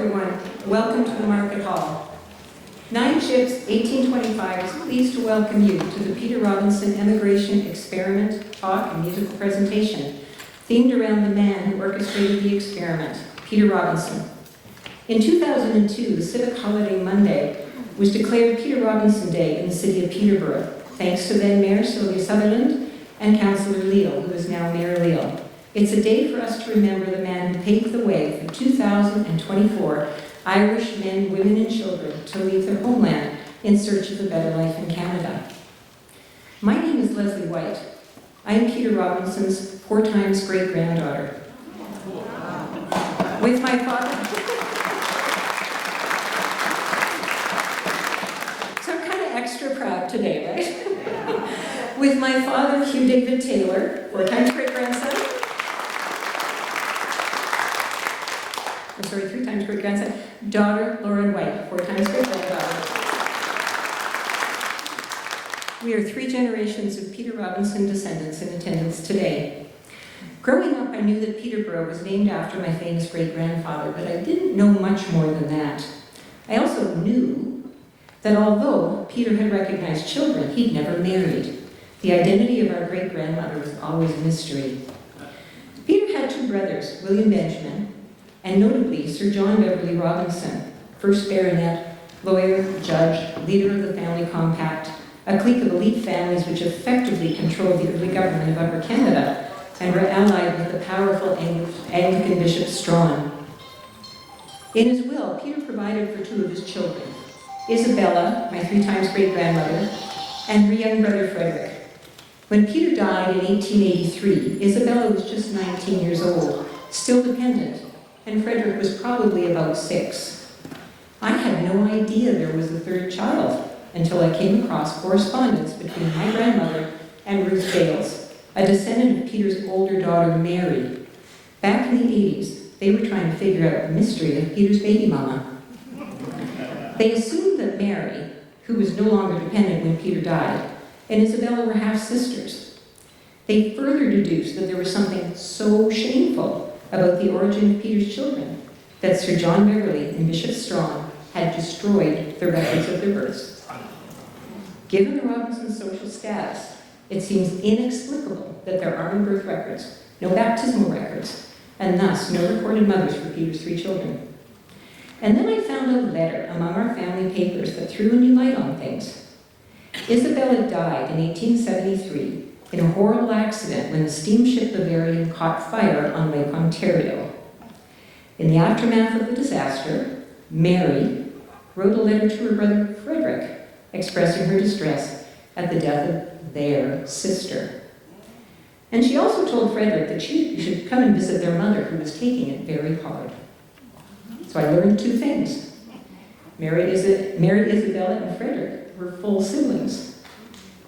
everyone. Welcome to the Market Hall. 9 Ships, 1825 is pleased to welcome you to the Peter Robinson Emigration Experiment, Talk, and Musical Presentation, themed around the man who orchestrated the experiment, Peter Robinson. In 2002, the Civic Holiday Monday was declared Peter Robinson Day in the city of Peterborough, thanks to then Mayor Sylvia Sutherland and Councillor Leal, who is now Mayor Leal. It's a day for us to remember the man who paved the way for 2,024 Irish men, women, and children to leave their homeland in search of a better life in Canada. My name is Leslie White. I am Peter Robinson's 4 times great-granddaughter. With my father... So I'm kind of extra proud today, right? With my father, Hugh David Taylor, 4 times great-grandson. 3 times great-grandson. Daughter, Lauren White, 4 times great-granddaughter. We are 3 generations of Peter Robinson descendants in attendance today. Growing up, I knew that Peterborough was named after my famous great-grandfather, but I didn't know much more than that. I also knew that although Peter had recognized children, he'd never married. The identity of our great-grandmother was always a mystery. Peter had 2 brothers, William Benjamin, and notably Sir John Beverley Robinson, 1st Baronet, lawyer, judge, leader of the family compact, a clique of elite families which effectively controlled the early government of Upper Canada and were allied with the powerful Anglican Bishop Strawn. In his will, Peter provided for 2 of his children, Isabella, my 3 times great-grandmother, and her young brother Frederick. When Peter died in 1883, Isabella was just 19 years old, still dependent, and Frederick was probably about 6. I had no idea there was a 3rd child until I came across correspondence between my grandmother and Ruth Bales, a descendant of Peter's older daughter, Mary. Back in the 80s, they were trying to figure out the mystery of Peter's baby mama. They assumed that Mary, who was no longer dependent when Peter died, and Isabella were half-sisters. They further deduced that there was something so shameful about the origin of Peter's children that Sir John Beverley and Bishop Strawn had destroyed the records of their births. Given the Robinsons' social status, it seems inexplicable that there are no birth records, no baptismal records, and thus no recorded mothers for Peter's 3 children. And then I found a letter among our family papers that threw a new light on things. Isabella died in 1873 in a horrible accident when the steamship Bavarian caught fire on Lake Ontario. In the aftermath of the disaster, Mary wrote a letter to her brother Frederick expressing her distress at the death of their sister. And she also told Frederick that she should come and visit their mother, who was taking it very hard. So I learned 2 things. Mary, Isabella, and Frederick were full siblings.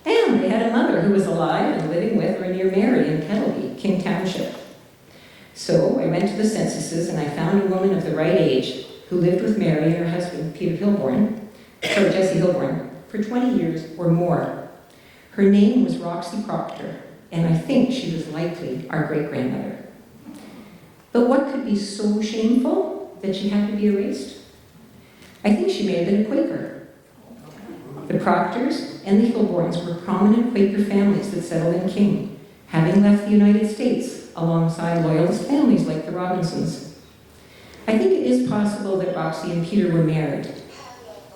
And they had a mother who was alive and living with or near Mary in Kettleby, King Township. So I went to the censuses and I found a woman of the right age who lived with Mary and her husband, Jesse Hilborn, for 20 years or more. Her name was Roxy Proctor, and I think she was likely our great-grandmother. But what could be so shameful that she had to be erased? I think she may have been a Quaker. The Proctors and the Hilborns were prominent Quaker families that settled in King, having left the United States alongside loyalist families like the Robinsons. I think it is possible that Roxy and Peter were married,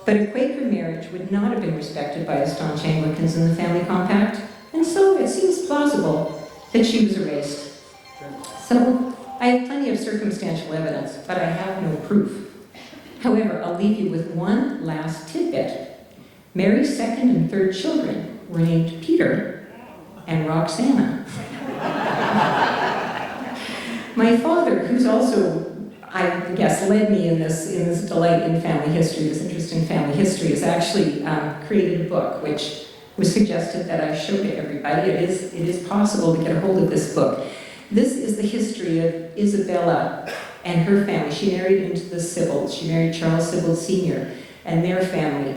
but a Quaker marriage would not have been respected by the staunch Anglicans in the family compact, and so it seems plausible that she was erased. So I have plenty of circumstantial evidence, but I have no proof. However, I'll leave you with one last tidbit. Mary's 2nd and 3rd children were named Peter and Roxana. My father, who's also, I guess, led me in this delight in family history, this interest in family history, has actually created a book which was suggested that I show to everybody. It is possible to get a hold of this book. This is the history of Isabella and her family. She married into the Sybils. She married Charles Sybil Sr. and their family,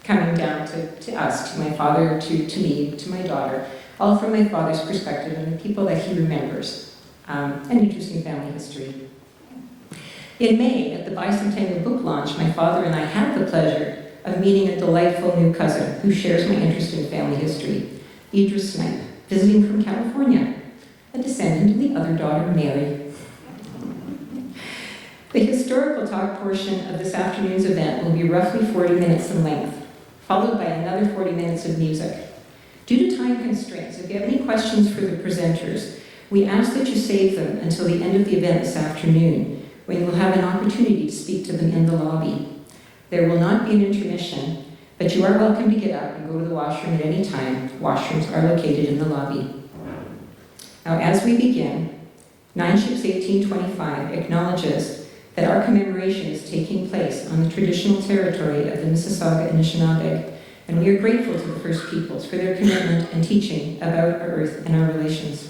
coming down to us, to my father, to me, to my daughter, all from my father's perspective and the people that he remembers. An interesting family history. In May, at the Bicentennial book launch, my father and I had the pleasure of meeting a delightful new cousin who shares my interest in family history, Idra Snipe, visiting from California, a descendant of the other daughter, Mary. The historical talk portion of this afternoon's event will be roughly 40 minutes in length, followed by another 40 minutes of music. Due to time constraints, if you have any questions for the presenters, we ask that you save them until the end of the event this afternoon, when you will have an opportunity to speak to them in the lobby. There will not be an intermission, but you are welcome to get up and go to the washroom at any time. Washrooms are located in the lobby. Now, as we begin, 9 Ships 1825 acknowledges that our commemoration is taking place on the traditional territory of the Mississauga Anishinaabe, and we are grateful to the First Peoples for their commitment and teaching about our earth and our relations.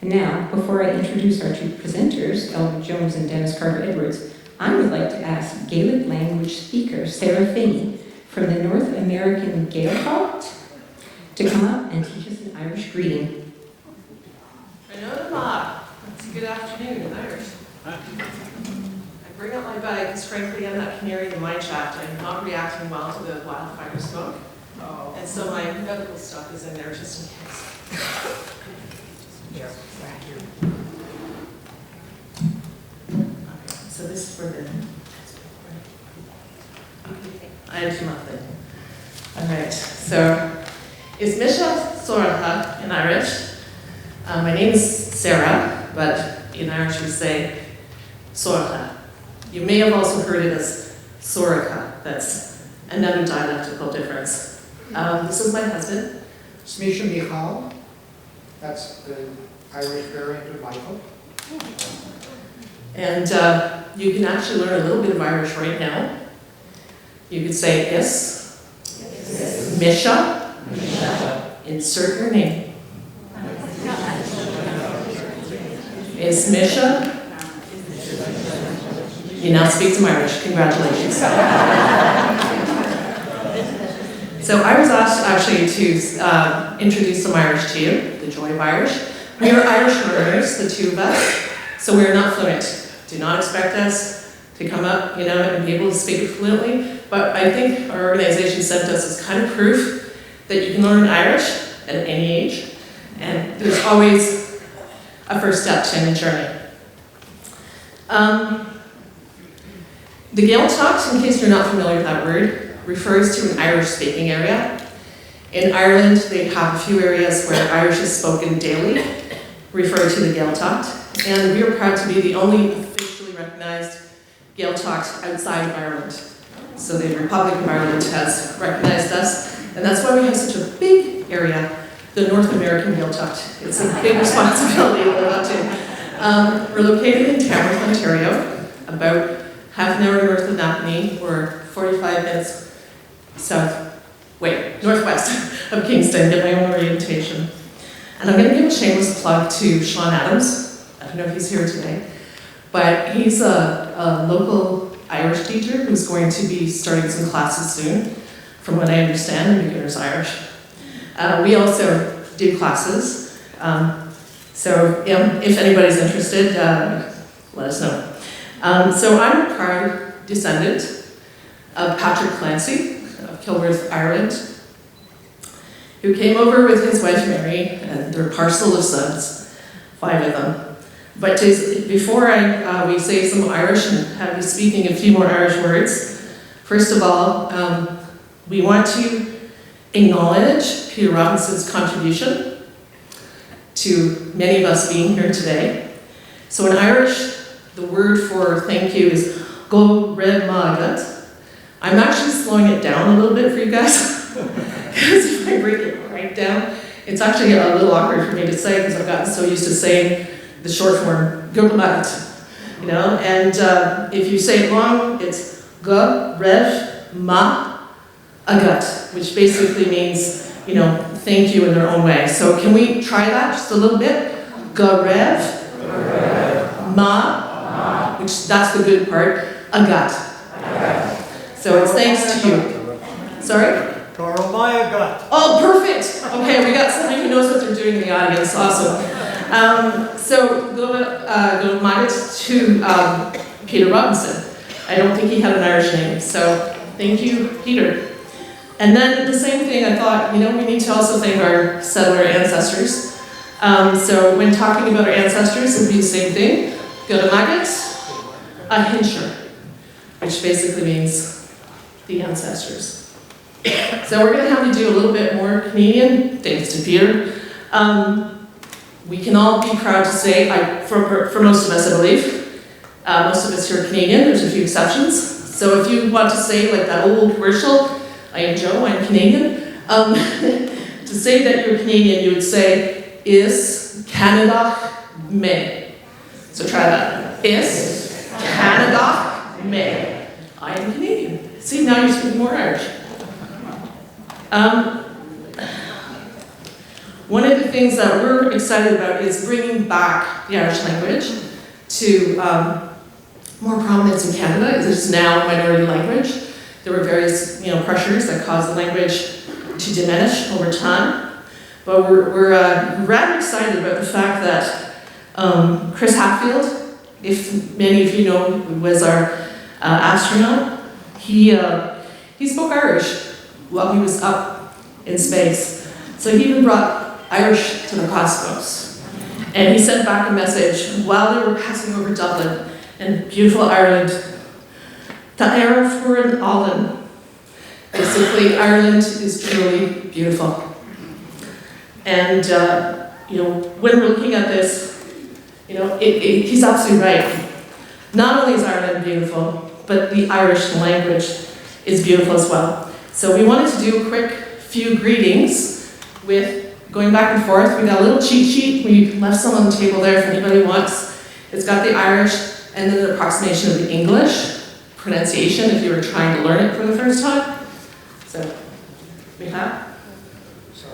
And now, before I introduce our two presenters, Elwood Jones and Dennis Carter-Edwards, I would like to ask Gaelic language speaker Sarah Finney from the North American Gaeltacht to come up and teach us an Irish greeting. It's a good afternoon in Irish. I bring up my bag because frankly I'm that canary in my shaft. I'm not reacting well to the wildfire smoke. And so my medical stuff is in there just in case. Here, right here. Okay, so this is for the... I had nothing. Alright, so it's Misha Soracha in Irish. My name is Sarah, but in Irish we say Soracha. You may have also heard it as Soracha. That's another dialectical difference. This is my husband. Smisha Michal. That's the Irish variant of Michael. And you can actually learn a little bit of Irish right now. You could say is, Misha, insert your name. Is Misha? You now speak some Irish. Congratulations. So I was asked actually to introduce some Irish to you, the joy of Irish. We are Irish learners, the two of us, so we are not fluent. Do not expect us to come up, and be able to speak it fluently. But I think our organization sent us as kind of proof that you can learn Irish at any age, and there's always a first step to any journey. The Gaeltacht, in case you're not familiar with that word, refers to an Irish-speaking area. In Ireland, they have a few areas where Irish is spoken daily, referred to the Gaeltacht, and we are proud to be the only officially recognized Gaeltacht outside of Ireland. So the Republic of Ireland has recognized us, and that's why we have such a big area, the North American Gaeltacht. It's a big responsibility to live up to. We're located in Tamworth, Ontario, about half an hour north of Napanee, or 45 minutes northwest of Kingston, get my own orientation. And I'm going to give a shameless plug to Sean Adams. I don't know if he's here today, but he's a local Irish teacher who's going to be starting some classes soon, from what I understand, in beginner's Irish. We also do classes, so if anybody's interested, let us know. So I'm a proud descendant of Patrick Clancy of Kilworth, Ireland, who came over with his wife Mary and their parcel of sons, 5 of them. But before we say some Irish and have you speaking a few more Irish words, first of all, we want to acknowledge Peter Robinson's contribution to many of us being here today. So in Irish, the word for thank you is go red magat. I'm actually slowing it down a little bit for you guys, because if I break it right down, it's actually a little awkward for me to say because I've gotten so used to saying the short form, go magat, and if you say it long, it's go red ma agat, which basically means, thank you in their own way. So can we try that just a little bit? Go red ma, which that's the good part, agat. So it's thanks to you. Sorry? Toromaya got. Oh, perfect. Okay, we got somebody who knows what they're doing in the audience. Awesome. So go to Peter Robinson. I don't think he had an Irish name, so thank you, Peter. And then the same thing, I thought, we need to also thank our settler ancestors. So when talking about our ancestors, it would be the same thing. Go to Maggot, a hincher, which basically means the ancestors. So we're going to have to do a little bit more Canadian, thanks to Peter. We can all be proud to say, for most of us I believe, most of us here are Canadian, there's a few exceptions. So if you want to say like that old commercial, I am Joe, I'm Canadian, to say that you're Canadian you would say, is Canada me. So try that. Is Canada me. I am Canadian. See, now you're speaking more Irish. One of the things that we're excited about is bringing back the Irish language to more prominence in Canada. It is now a minority language. There were various pressures that caused the language to diminish over time. But we're rather excited about the fact that Chris Hatfield, if many of you know, was our astronaut, he spoke Irish while he was up in space. So he even brought Irish to the cosmos. And he sent back a message while they were passing over Dublin and beautiful Ireland. Ta era fuair Allen. Basically, Ireland is truly beautiful. And, when we're looking at this, he's absolutely right. Not only is Ireland beautiful, but the Irish language is beautiful as well. So we wanted to do a quick few greetings with going back and forth. We got a little cheat sheet. We left some on the table there if anybody wants. It's got the Irish and then the approximation of the English pronunciation if you were trying to learn it for the first time. So we have. So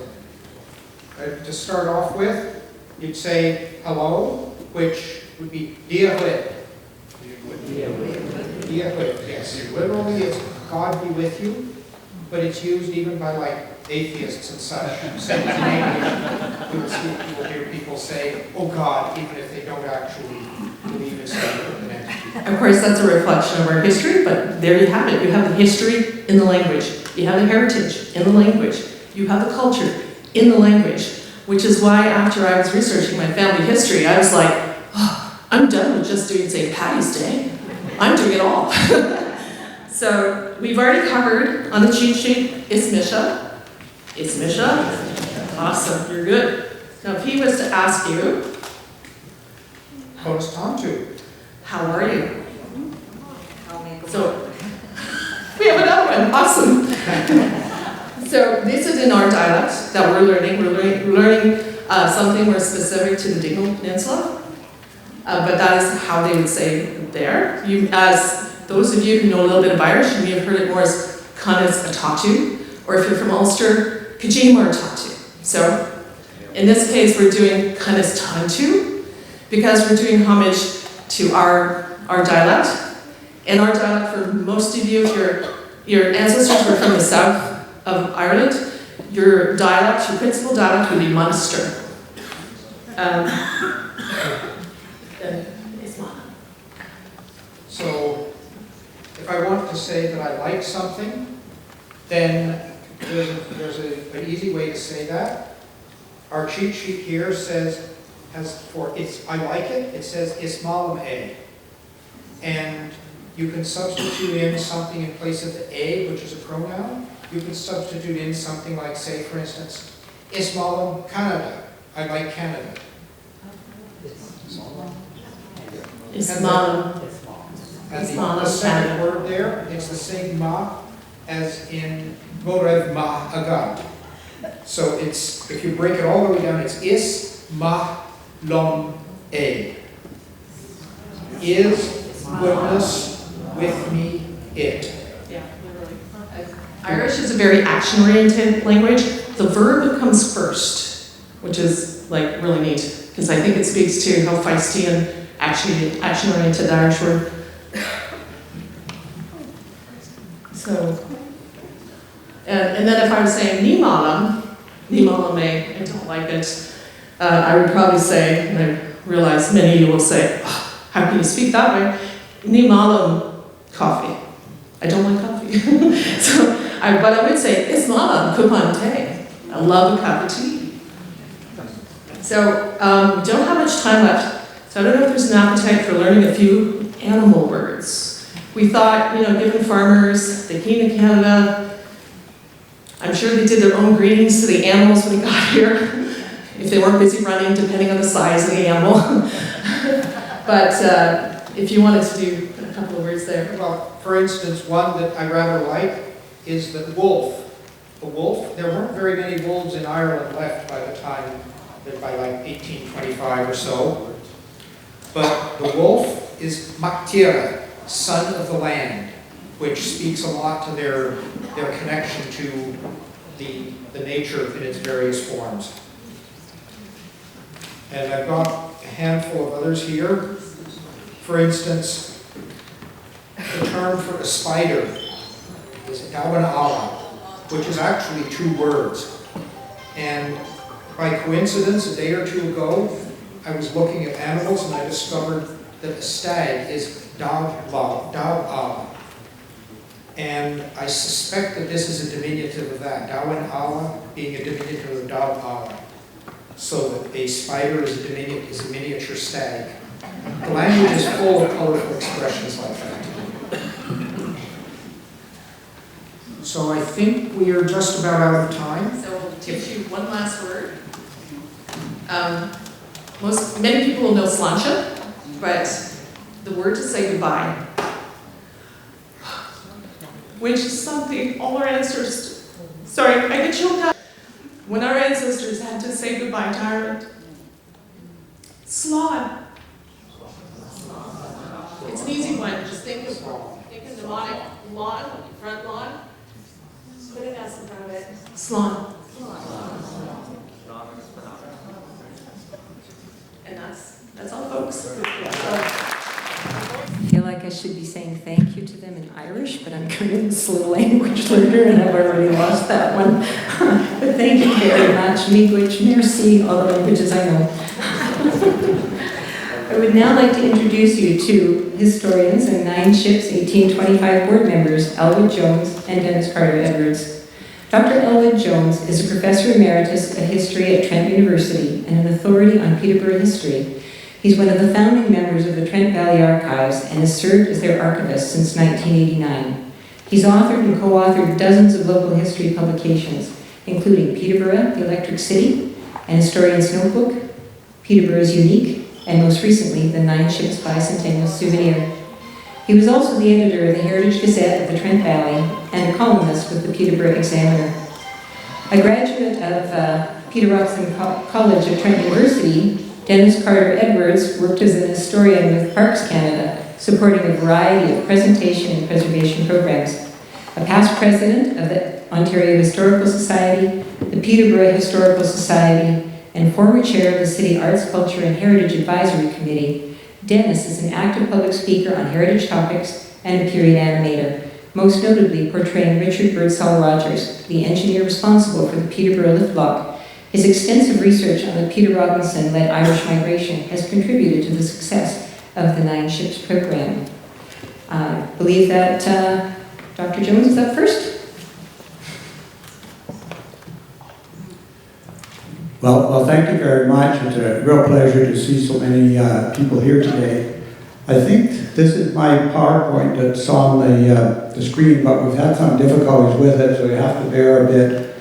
to start off with, you'd say hello, which would be Diahwit. Diahwit, yes. Literally, it's God be with you, but it's used even by like atheists and such. So in Canada, you will hear people say, oh God, even if they don't actually believe in an entity. Of course, that's a reflection of our history, but there you have it. You have the history in the language. You have the heritage in the language. You have the culture in the language, which is why after I was researching my family history, I was like, oh, I'm done with just doing St. Paddy's Day. I'm doing it all. So we've already covered on the cheat sheet, Ismisha. Ismisha. Awesome, you're good. Now if he was to ask you, Bonus Tontu. how are you? So we have another one, awesome. So this is in our dialect that we're learning. We're learning something more specific to the Dingle Peninsula, but that is how they would say it there. As those of you who know a little bit of Irish, you may have heard it more as Canis Atatu, or if you're from Ulster, Kajima Atatu. So in this case, we're doing Canis Tantu because we're doing homage to our dialect. And our dialect, for most of you, if your ancestors were from the south of Ireland, your dialect, your principal dialect would be Munster. So if I want to say that I like something, then there's an easy way to say that. Our cheat sheet here I like it, it says Ismalam A. And you can substitute in something in place of the A, which is a pronoun. You can substitute in something like, say, for instance, Ismalam Canada. I like Canada. Ismalam. And the second word there, it's the same ma as in Gorev ma agad. So it's, if you break it all the way down, it's is ma lom a. Is goodness with me it. Yeah, literally. Irish is a very action-oriented language. The verb comes first, which is like really neat, because I think it speaks to how feisty and action-oriented the Irish were. So, and then if I was saying Nimalam, I don't like it. I would probably say, and I realize many of you will say, oh, how can you speak that way? Ni malam coffee. I don't like coffee. But I would say, it's malam kupante. I love a cup of tea. So, we don't have much time left, so I don't know if there's an appetite for learning a few animal words. We thought, given farmers, they came to Canada, I'm sure they did their own greetings to the animals when they got here, if they weren't busy running, depending on the size of the animal. But if you wanted to do a couple of words there. Well, for instance, one that I rather like is the wolf. The wolf, there weren't very many wolves in Ireland left by the time, by like 1825 or so. But the wolf is Mactira, son of the land, which speaks a lot to their connection to the nature in its various forms. And I've got a handful of others here. For instance, the term for a spider is Gaeltacht, which is actually 2 words. And by coincidence, a day or two ago, I was looking at animals and I discovered that a stag is Gaeltacht. And I suspect that this is a diminutive of that, Gaeltacht being a diminutive of Gaeltacht. So that a spider is a miniature stag. The language is full of colorful expressions like that. So I think we are just about out of time. So we'll teach you one last word. Many people will know sláinte, but the word to say goodbye, which is something all our ancestors, sorry, I get choked up. When our ancestors had to say goodbye to Ireland, slán. It's an easy one. Just think of mnemonic lawn, front lawn. Put an S in front of it. Slán. And that's all, folks. I feel like I should be saying thank you to them in Irish, but I'm kind of a slow language learner and I've already lost that one. But thank you very much. Miigwech, merci, all the languages I know. I would now like to introduce you to historians and 9 Ships 1825 board members, Elwood Jones and Dennis Carter Edwards. Dr. Elwood Jones is a professor emeritus of history at Trent University and an authority on Peterborough history. He's one of the founding members of the Trent Valley Archives and has served as their archivist since 1989. He's authored and co-authored dozens of local history publications, including Peterborough, the Electric City, An Historian's Notebook, Peterborough's Unique, and most recently, the 9 Ships Bicentennial Souvenir. He was also the editor of the Heritage Gazette of the Trent Valley and a columnist with the Peterborough Examiner. A graduate of Peter Robinson College of Trent University, Dennis Carter Edwards worked as an historian with Parks Canada, supporting a variety of presentation and preservation programs. A past president of the Ontario Historical Society, the Peterborough Historical Society, and former chair of the City Arts, Culture, and Heritage Advisory Committee, Dennis is an active public speaker on heritage topics and a period animator, most notably portraying Richard Birdsall Rogers, the engineer responsible for the Peterborough lift lock. His extensive research on the Peter Robinson-led Irish migration has contributed to the success of the 9 Ships program. I believe that Dr. Jones is up first. Well, thank you very much. It's a real pleasure to see so many people here today. I think this is my PowerPoint that's on the screen, but we've had some difficulties with it, so we have to bear a bit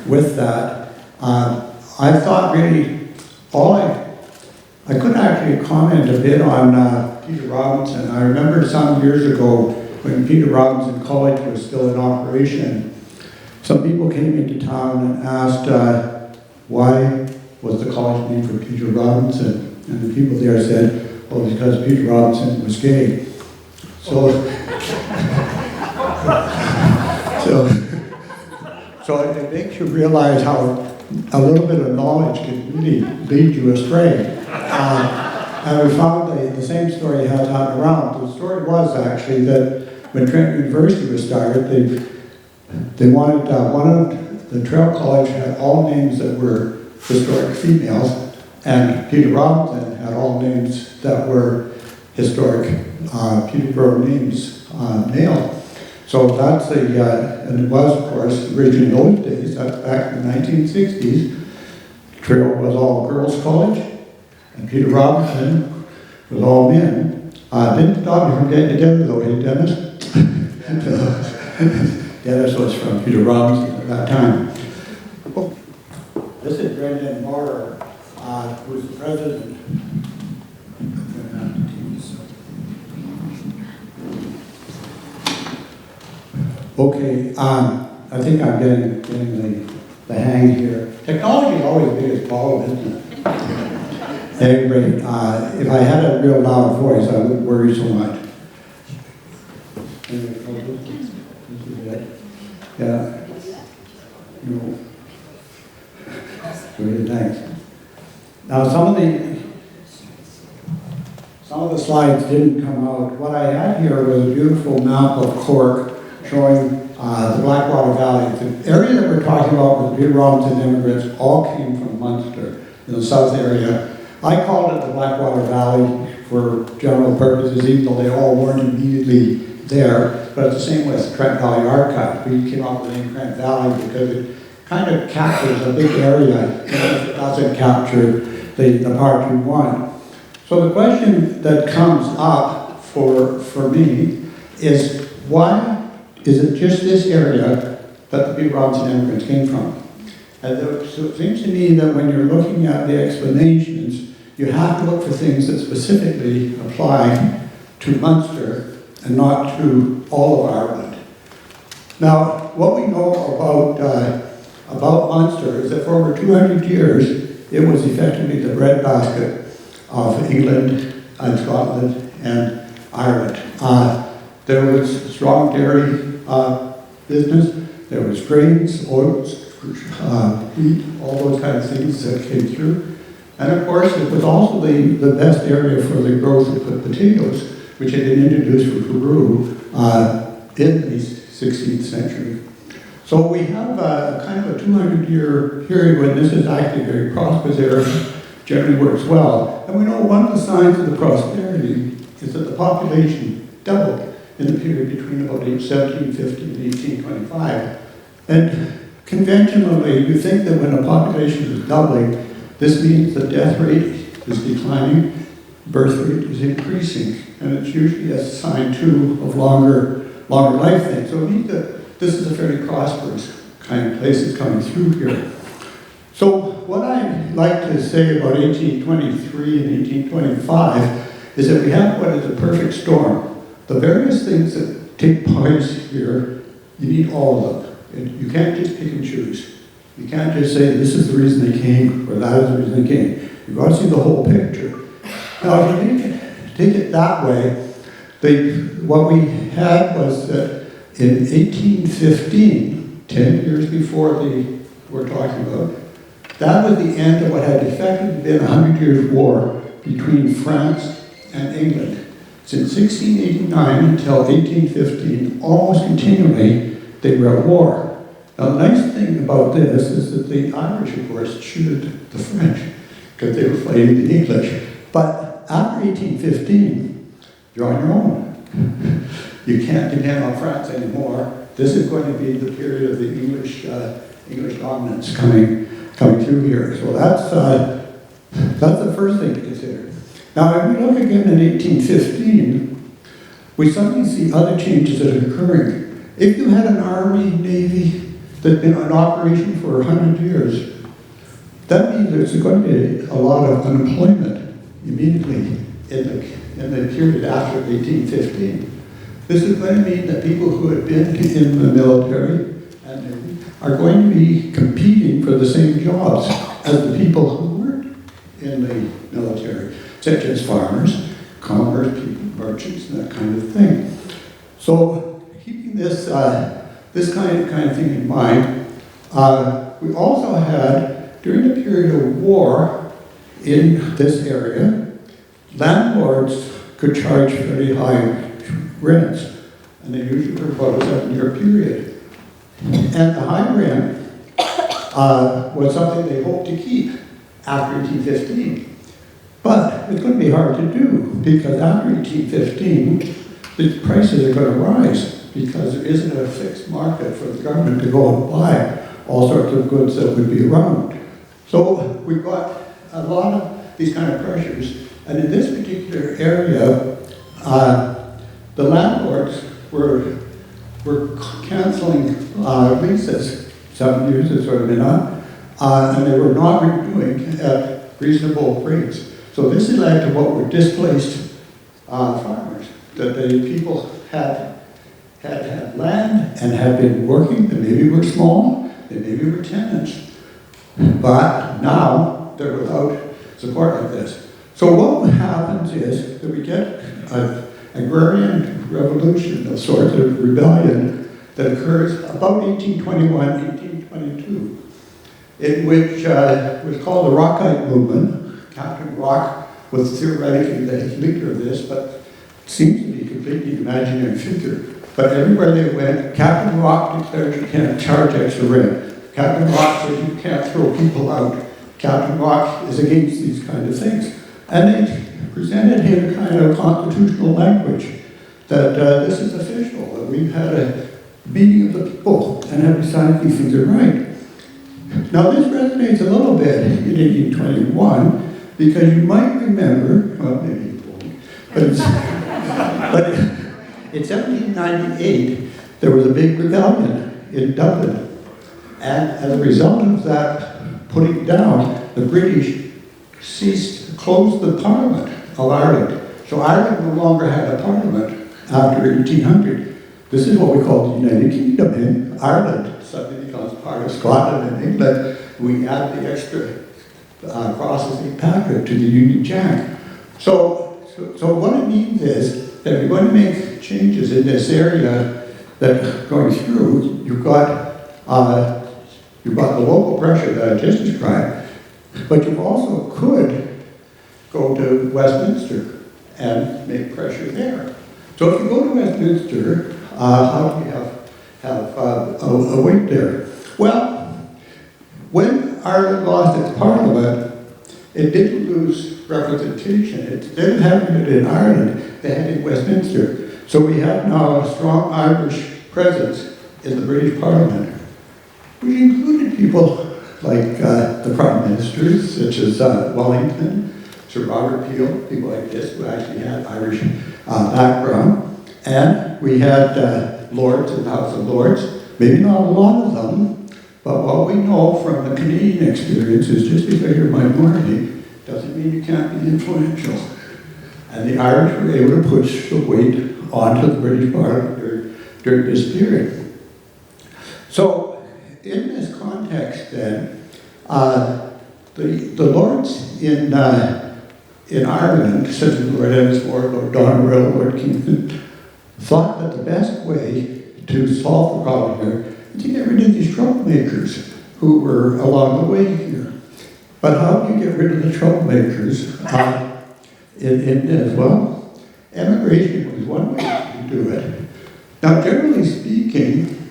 with that. I thought really I could actually comment a bit on Peter Robinson. I remember some years ago when Peter Robinson College was still in operation, some people came into town and asked why was the college named for Peter Robinson? And the people there said, well, because Peter Robinson was gay. So it makes you realize how a little bit of knowledge can really lead you astray. And we found the same story has happened around. The story was actually that when Trent University was started, they wanted one of the Trail College had all names that were historic females, and Peter Robinson had all names that were historic Peterborough names, male. So that's and it was, of course, originally in those days, that's back in the 1960s, Trail was all girls' college, and Peter Robinson was all men. Didn't stop me from getting together though, hey Dennis? Dennis was from Peter Robinson at that time. Oh, this is Brendan Moore, who's the president. Okay, I think I'm getting the hang here. Technology is always the biggest problem, isn't it? Anyway, if I had a real loud voice, I wouldn't worry so much. Anyway, this is it. Yeah. No. Really, thanks. Now, some of the slides didn't come out. What I had here was a beautiful map of Cork showing the Blackwater Valley. The area that we're talking about with Peter Robinson immigrants all came from Munster, in the south area. I called it the Blackwater Valley for general purposes, even though they all weren't immediately there. But it's the same with Trent Valley Archive. We came up with the name Trent Valley because it kind of captures a big area, even if it doesn't capture the part you want. So the question that comes up for me is, why is it just this area that the Peter Robinson immigrants came from? And so it seems to me that when you're looking at the explanations, you have to look for things that specifically apply to Munster and not to all of Ireland. Now, what we know about Munster is that for over 200 years, it was effectively the breadbasket of England and Scotland and Ireland. There was strong dairy business, there was grains, oils, wheat, all those kind of things that came through. And of course, it was also the best area for the growth of potatoes, which had been introduced from Peru in the 16th century. So we have kind of a 200-year period when this is actually a very prosperous area, generally works well. And we know one of the signs of the prosperity is that the population doubled in the period between about 1750 and 1825. And conventionally, you think that when a population is doubling, this means the death rate is declining, birth rate is increasing, and it's usually a sign too of longer life things. So it means that this is a fairly prosperous kind of place that's coming through here. So what I like to say about 1823 and 1825 is that we have what is a perfect storm. The various things that take place here, you need all of them. And you can't just pick and choose. You can't just say this is the reason they came or that is the reason they came. You've got to see the whole picture. Now, if you take it that way, what we had was that in 1815, 10 years before we're talking about, that was the end of what had effectively been a 100-year war between France and England. Since 1689 until 1815, almost continually, they were at war. Now, the nice thing about this is that the Irish, of course, cheated the French because they were fighting the English. But after 1815, you're on your own. You can't depend on France anymore. This is going to be the period of the English dominance coming through here. So that's the first thing to consider. Now, if we look again in 1815, we suddenly see other changes that are occurring. If you had an army, navy that had been in operation for 100 years, that means there's going to be a lot of unemployment immediately in the period after 1815. This is going to mean that people who had been in the military and are going to be competing for the same jobs as the people who weren't in the military, such as farmers, commerce people, merchants, and that kind of thing. So keeping this kind of thing in mind, we also had, during the period of war in this area, landlords could charge very high rents, and they usually were about a 7-year period. And the high rent was something they hoped to keep after 1815. But it's going to be hard to do, because after 1815, the prices are going to rise, because there isn't a fixed market for the government to go and buy all sorts of goods that would be around. So we've got a lot of these kind of pressures, and in this particular area, the landlords were canceling leases. 7 years has sort of been on, and they were not renewing at reasonable rates. So this led to what were displaced farmers, that the people had land and had been working, they maybe were small, they maybe were tenants, but now they're without support like this. So what happens is that we get an agrarian revolution of sorts, of rebellion, that occurs about 1821, 1822, in which was called the Rockite movement. Captain Rock was theoretically the leader of this, but seems to be a completely imaginary figure. But everywhere they went, Captain Rock declared you can't charge extra rent. Captain Rock said you can't throw people out. Captain Rock is against these kind of things. And they presented him kind of constitutional language that this is official, that we've had a meeting of the people and have decided these things are right. Now this resonates a little bit in 1821, because you might remember, well maybe you won't, but in 1798 there was a big rebellion in Dublin, and as a result of that putting down, the British closed the Parliament of Ireland. So Ireland no longer had a parliament after 1800. This is what we call the United Kingdom in Ireland. Suddenly becomes part of Scotland and England. We add the extra cross of St. Patrick to the Union Jack. So what it means is that if you're going to make changes in this area that going through, you've got the local pressure that I just described, but you also could go to Westminster and make pressure there. So if you go to Westminster, how do you have a weight there? Well, when Ireland lost its parliament, it didn't lose representation. It didn't have it in Ireland, they had it in Westminster. So we have now a strong Irish presence in the British Parliament, which included people like the Prime Ministers, such as Wellington, Sir Robert Peel, people like this who actually had Irish background. And we had lords in the House of Lords, maybe not a lot of them, but what we know from the Canadian experience is just because you're a minority doesn't mean you can't be influential. And the Irish were able to push the weight onto the British Parliament during this period. So in this context then, the lords in Ireland, such as Lord Emmesmore, Lord Doneraile, Lord Kingston, thought that the best way to solve the problem here is to get rid of these troublemakers who were along the way here. But how do you get rid of the troublemakers in this? Well, emigration was one way to do it. Now, generally speaking,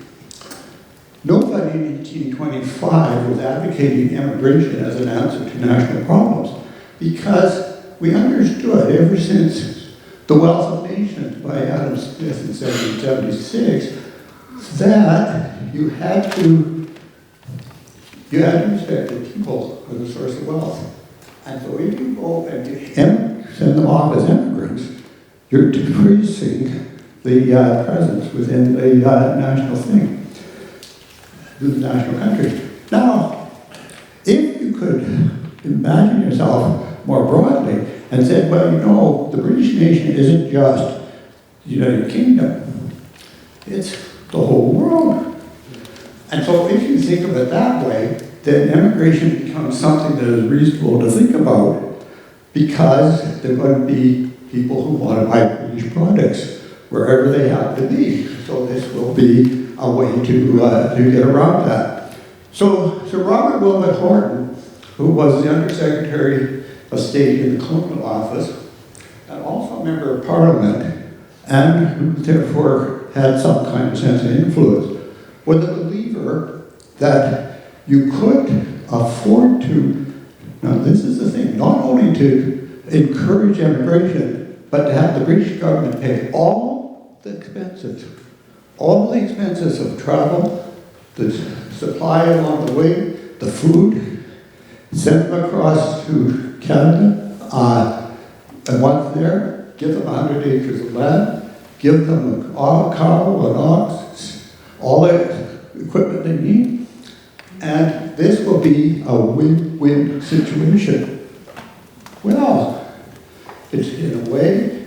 nobody in 1825 was advocating emigration as an answer to national problems, because we understood ever since The Wealth of Nations by Adam Smith in 1776 that you had to respect the people as a source of wealth. And so if you go and send them off as immigrants, you're decreasing the presence within the national thing, the national country. Now, if you could imagine yourself more broadly and said, well, you know, the British nation isn't just the United Kingdom, it's the whole world. And so if you think of it that way, then immigration becomes something that is reasonable to think about, because there are going to be people who want to buy British products wherever they have to be. So this will be a way to get around that. So Sir Robert Wilmot Horton, who was the Undersecretary of State in the Colonial Office, and also a member of Parliament, and who therefore had some kind of sense of influence, was a believer that you could afford to, now this is the thing, not only to encourage immigration, but to have the British government pay all the expenses of travel, the supply along the way, the food, send them across to Canada, and once there, give them 100 acres of land, give them a cow, an ox, all the equipment they need, and this will be a win-win situation. Well, it's in a way,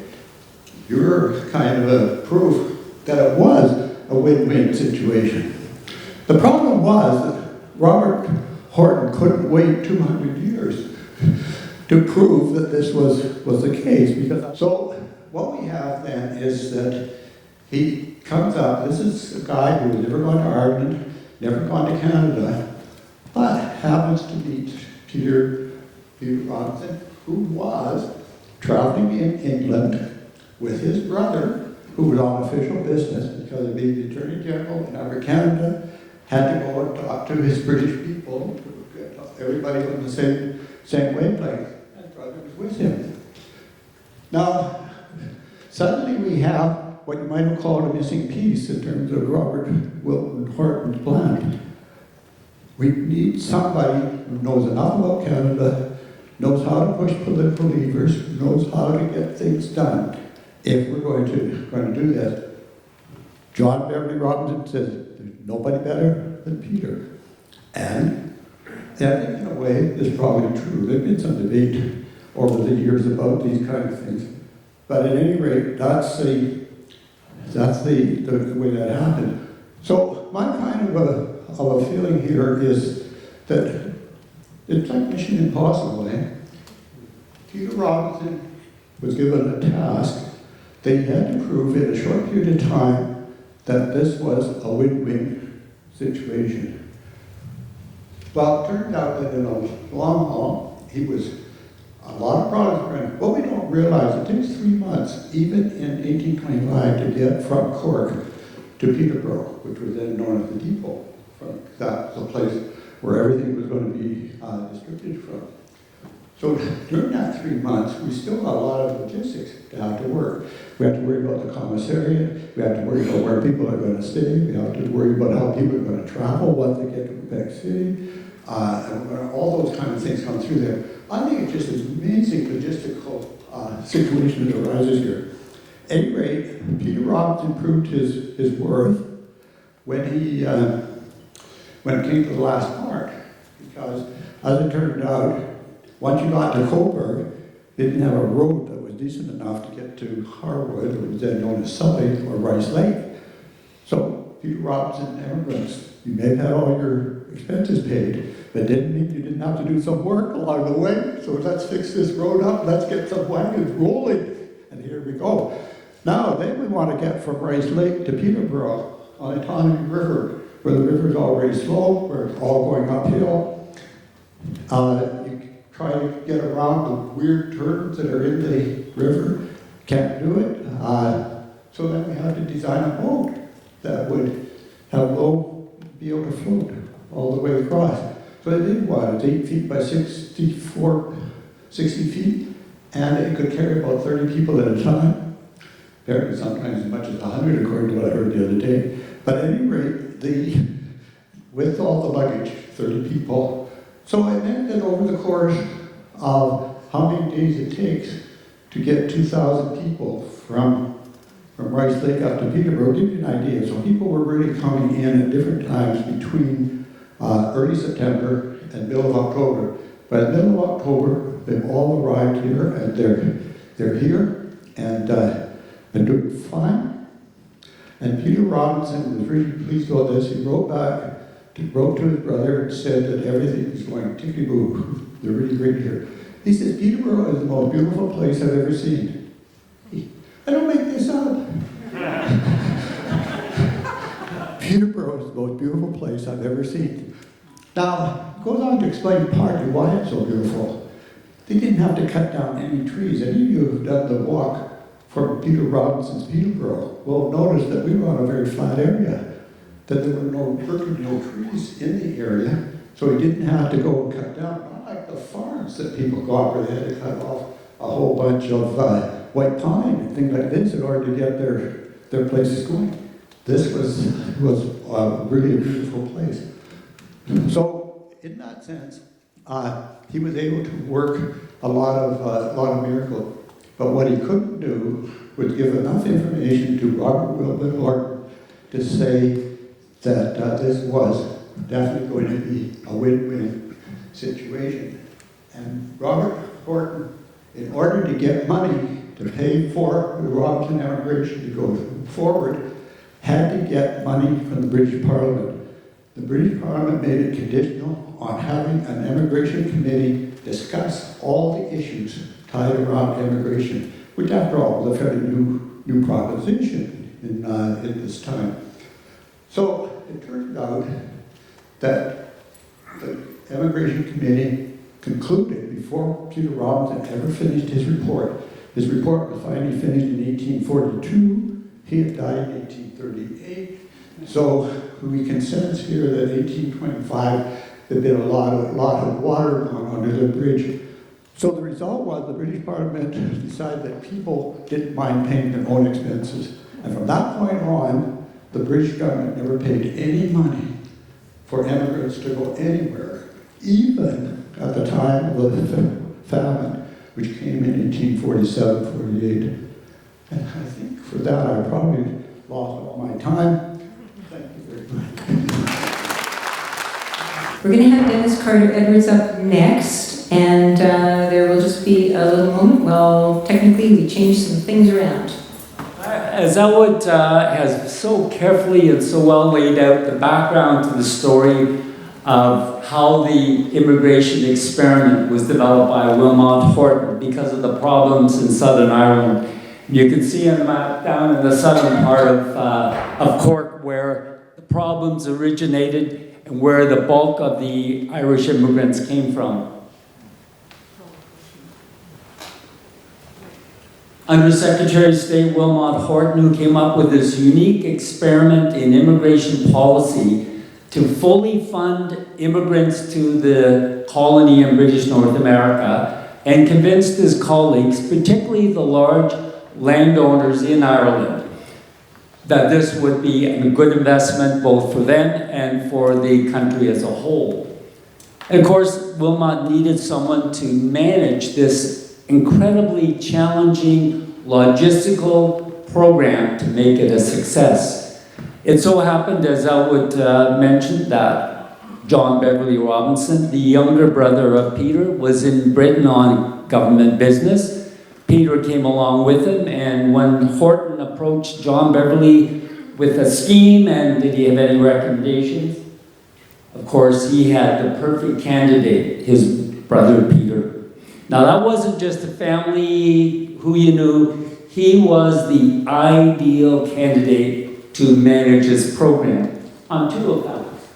you're kind of a proof that it was a win-win situation. The problem was that Robert Horton couldn't wait 200 years to prove that this was the case. So what we have then is that he comes up, this is a guy who has never gone to Ireland, never gone to Canada, but happens to meet Peter Robinson, who was traveling in England with his brother, who was on official business because of being the Attorney General in Upper Canada, had to go and talk to his British people, everybody on the same wavelength, and brother was with him. Now, suddenly we have what you might have called a missing piece in terms of Robert Wilton Horton's plan. We need somebody who knows enough about Canada, knows how to push political levers, knows how to get things done if we're going to do this. John Beverly Robinson says there's nobody better than Peter. And I think in a way this is probably true. There's been some debate over the years about these kind of things. But at any rate, that's the way that happened. So my kind of a feeling here is that it's like Mission Impossible, eh? Peter Robinson was given a task that he had to prove in a short period of time that this was a win-win situation. Well, it turned out that in a long haul, he was a lot of products were in. What we don't realize, it takes 3 months, even in 1825, to get from Cork to Peterborough, which was then known as the depot. That's the place where everything was going to be distributed from. So during that 3 months, we still got a lot of logistics to have to work. We have to worry about the commissariat, we have to worry about where people are going to stay, we have to worry about how people are going to travel once they get to Quebec City, and all those kind of things come through there. I think it's just an amazing logistical situation that arises here. At any rate, Peter Robinson proved his worth when he when it came to the last part, because as it turned out, once you got to Coburg, they didn't have a road that was decent enough to get to Harwood, which was then known as Sully or Rice Lake. So Peter Robinson Emigrants, you may have had all your expenses paid, but didn't mean you didn't have to do some work along the way. So let's fix this road up, let's get some wagons rolling, and here we go. Now, then we want to get from Rice Lake to Peterborough on the Autonomy River, where the river's already slow, where it's all going uphill. You try to get around the weird turns that are in the river, can't do it. So then we have to design a boat that would have be able to float all the way across. So they did what? It's 8 feet by 60 feet, and it could carry about 30 people at a time. Apparently sometimes as much as 100, according to what I heard the other day. But at any rate, with all the luggage, 30 people. So I meant that over the course of how many days it takes to get 2,000 people from Rice Lake up to Peterborough, give you an idea. So people were really coming in at different times between early September and middle of October. By the middle of October, they've all arrived here, and they're here and doing fine. And Peter Robinson was really pleased about this. He wrote to his brother and said that everything is going tickety-boo. They're really great here. He says, Peterborough is the most beautiful place I've ever seen. I don't make this up. Peterborough is the most beautiful place I've ever seen. Now, it goes on to explain partly why it's so beautiful. They didn't have to cut down any trees. Any of you who've done the walk from Peter Robinson's Peterborough will notice that we were on a very flat area, that there were virtually no trees in the area, So he didn't have to go and cut down, not like the farms that people got where they had to cut off a whole bunch of white pine and things like this in order to get their places going. This was really a beautiful place. So in that sense, he was able to work a lot of miracles. But what he couldn't do was give enough information to Robert Wilbur Horton to say that this was definitely going to be a win-win situation. And Robert Horton, in order to get money to pay for the Robinson emigration to go forward, had to get money from the British Parliament. The British Parliament made it conditional on having an immigration committee discuss all the issues tied around immigration, which after all was a fairly new proposition in this time. So it turned out that the immigration committee concluded before Peter Robinson ever finished his report was finally finished in 1842. He had died in 1838. So we can sense here that 1825 there'd been a lot of water going under the bridge. So the result was the British Parliament decided that people didn't mind paying their own expenses. And from that point on, the British government never paid any money for immigrants to go anywhere, even at the time of the famine, which came in 1847-48. And I think for that I probably lost all my time. Thank you very much. We're going to have Dennis Carter Edwards up next, and there will just be a little moment while technically we change some things around. As Elwood has so carefully and so well laid out the background to the story of how the immigration experiment was developed by Wilmot Horton because of the problems in Southern Ireland. You can see on the map down in the southern part of Cork where the problems originated and where the bulk of the Irish immigrants came from. Under Secretary of State Wilmot Horton, who came up with this unique experiment in immigration policy to fully fund immigrants to the colony in British North America, and convinced his colleagues, particularly the large landowners in Ireland, that this would be a good investment both for them and for the country as a whole. And of course, Wilmot needed someone to manage this incredibly challenging logistical program to make it a success. It so happened, as Elwood mentioned, that John Beverly Robinson, the younger brother of Peter, was in Britain on government business. Peter came along with him, and when Horton approached John Beverly with a scheme, and did he have any recommendations? Of course, he had the perfect candidate, his brother Peter. Now, that wasn't just a family who you knew. He was the ideal candidate to manage his program on two accounts.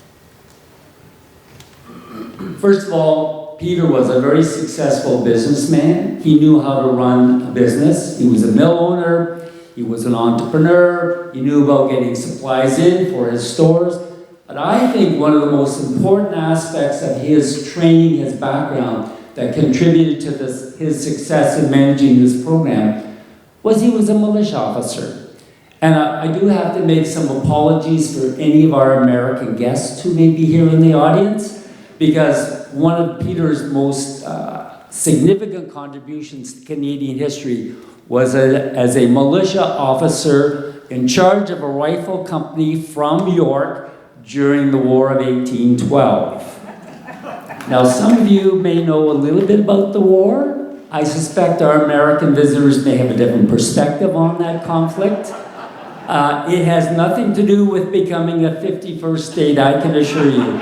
First of all, Peter was a very successful businessman. He knew how to run a business. He was a mill owner. He was an entrepreneur. He knew about getting supplies in for his stores. But I think one of the most important aspects of his training, his background, that contributed to his success in managing this program was he was a militia officer. And I do have to make some apologies for any of our American guests who may be here in the audience, because one of Peter's most significant contributions to Canadian history was as a militia officer in charge of a rifle company from York during the War of 1812. Now, some of you may know a little bit about the war. I suspect our American visitors may have a different perspective on that conflict. It has nothing to do with becoming a 51st state, I can assure you.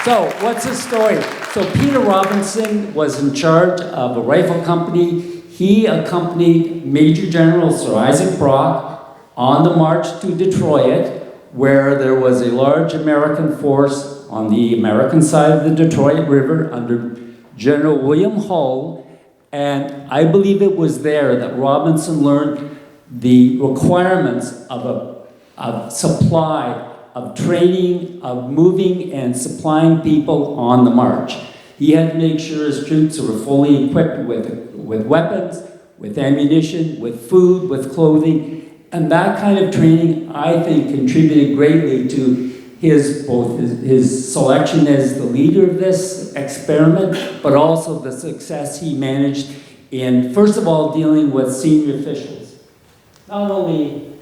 So, what's the story? So, Peter Robinson was in charge of a rifle company. He accompanied Major General Sir Isaac Brock on the march to Detroit, where there was a large American force on the American side of the Detroit River under General William Hull, and I believe it was there that Robinson learned the requirements of a of supply, of training, of moving and supplying people on the march. He had to make sure his troops were fully equipped with weapons, with ammunition, with food, with clothing, and that kind of training, I think, contributed greatly to both his selection as the leader of this experiment, but also the success he managed in, first of all, dealing with senior officials. Not only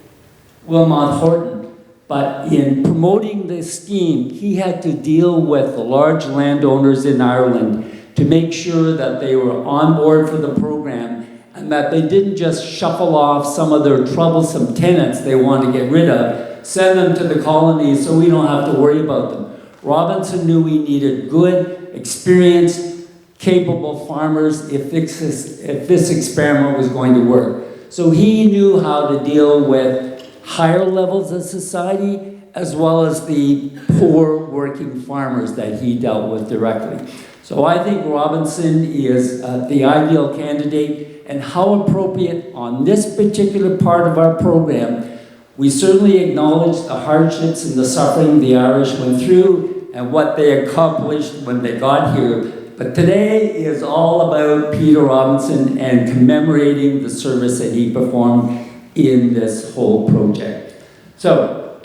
Wilmot Horton, but in promoting this scheme, he had to deal with the large landowners in Ireland to make sure that they were on board for the program and that they didn't just shuffle off some of their troublesome tenants they wanted to get rid of, send them to the colonies so we don't have to worry about them. Robinson knew we needed good, experienced, capable farmers if this experiment was going to work. So he knew how to deal with higher levels of society as well as the poor working farmers that he dealt with directly. So I think Robinson is the ideal candidate, and how appropriate on this particular part of our program. We certainly acknowledge the hardships and the suffering the Irish went through and what they accomplished when they got here. But today is all about Peter Robinson and commemorating the service that he performed in this whole project. So,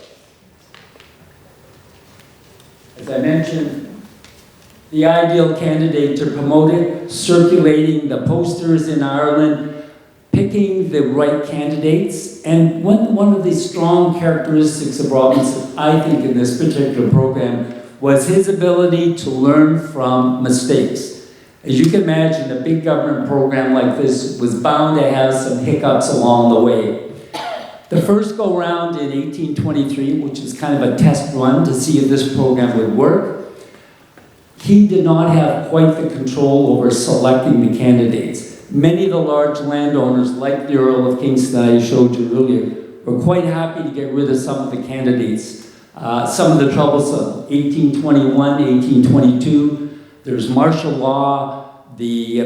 as I mentioned, the ideal candidate to promote it, circulating the posters in Ireland, picking the right candidates, and one of the strong characteristics of Robinson, I think, in this particular program was his ability to learn from mistakes. As you can imagine, a big government program like this was bound to have some hiccups along the way. The first go-round in 1823, which is kind of a test run to see if this program would work, he did not have quite the control over selecting the candidates. Many of the large landowners, like the Earl of Kingston I showed you earlier, were quite happy to get rid of some of the candidates. Some of the troublesome, 1821, 1822, there's martial law, the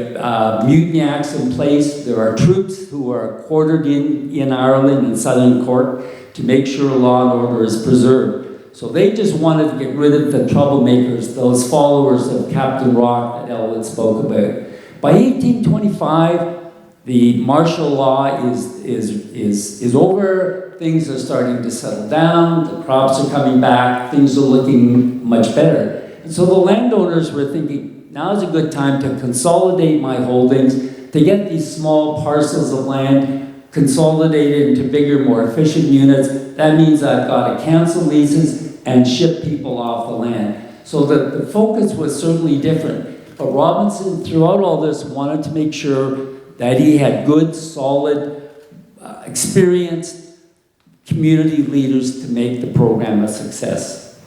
Mutiny Act's in place, there are troops who are quartered in Ireland and Southern Cork to make sure law and order is preserved. So they just wanted to get rid of the troublemakers, those followers of Captain Rock that Elwood spoke about. By 1825, the martial law is over, things are starting to settle down, the crops are coming back, things are looking much better. And so the landowners were thinking, now's a good time to consolidate my holdings, to get these small parcels of land consolidated into bigger, more efficient units. That means I've got to cancel leases and ship people off the land. So the focus was certainly different. But Robinson, throughout all this, wanted to make sure that he had good, solid, experienced community leaders to make the program a success.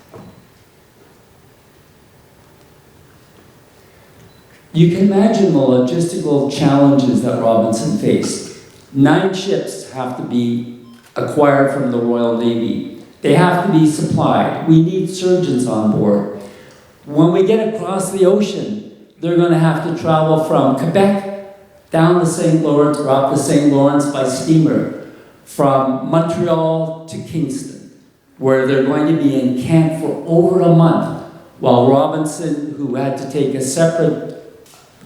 You can imagine the logistical challenges that Robinson faced. 9 ships have to be acquired from the Royal Navy. They have to be supplied. We need surgeons on board. When we get across the ocean, they're going to have to travel from Quebec down the St. Lawrence or up the St. Lawrence by steamer, from Montreal to Kingston, where they're going to be in camp for over a month, while Robinson, who had to take a separate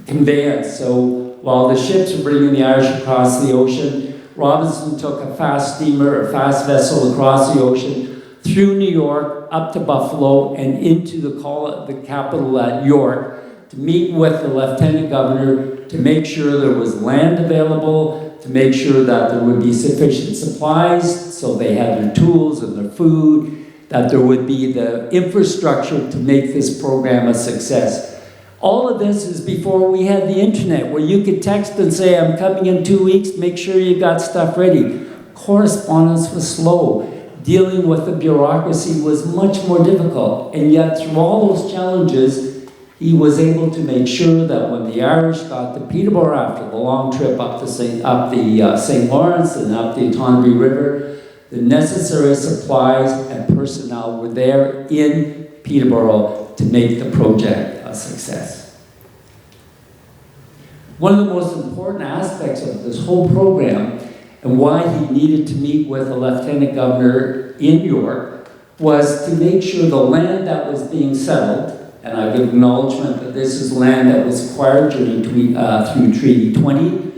conveyance, so while the ships were bringing the Irish across the ocean, Robinson took a fast steamer, a fast vessel across the ocean, through New York, up to Buffalo, and into the capital at York, to meet with the lieutenant governor, to make sure there was land available, to make sure that there would be sufficient supplies, so they had their tools and their food, that there would be the infrastructure to make this program a success. All of this is before we had the internet, where you could text and say, I'm coming in 2 weeks, make sure you got stuff ready. Correspondence was slow. Dealing with the bureaucracy was much more difficult. And yet, through all those challenges, he was able to make sure that when the Irish got to Peterborough after the long trip up the St. Lawrence and up the Tonbridge River, the necessary supplies and personnel were there in Peterborough to make the project a success. One of the most important aspects of this whole program and why he needed to meet with the lieutenant governor in York was to make sure the land that was being settled, and I give acknowledgement that this is land that was acquired through Treaty 20,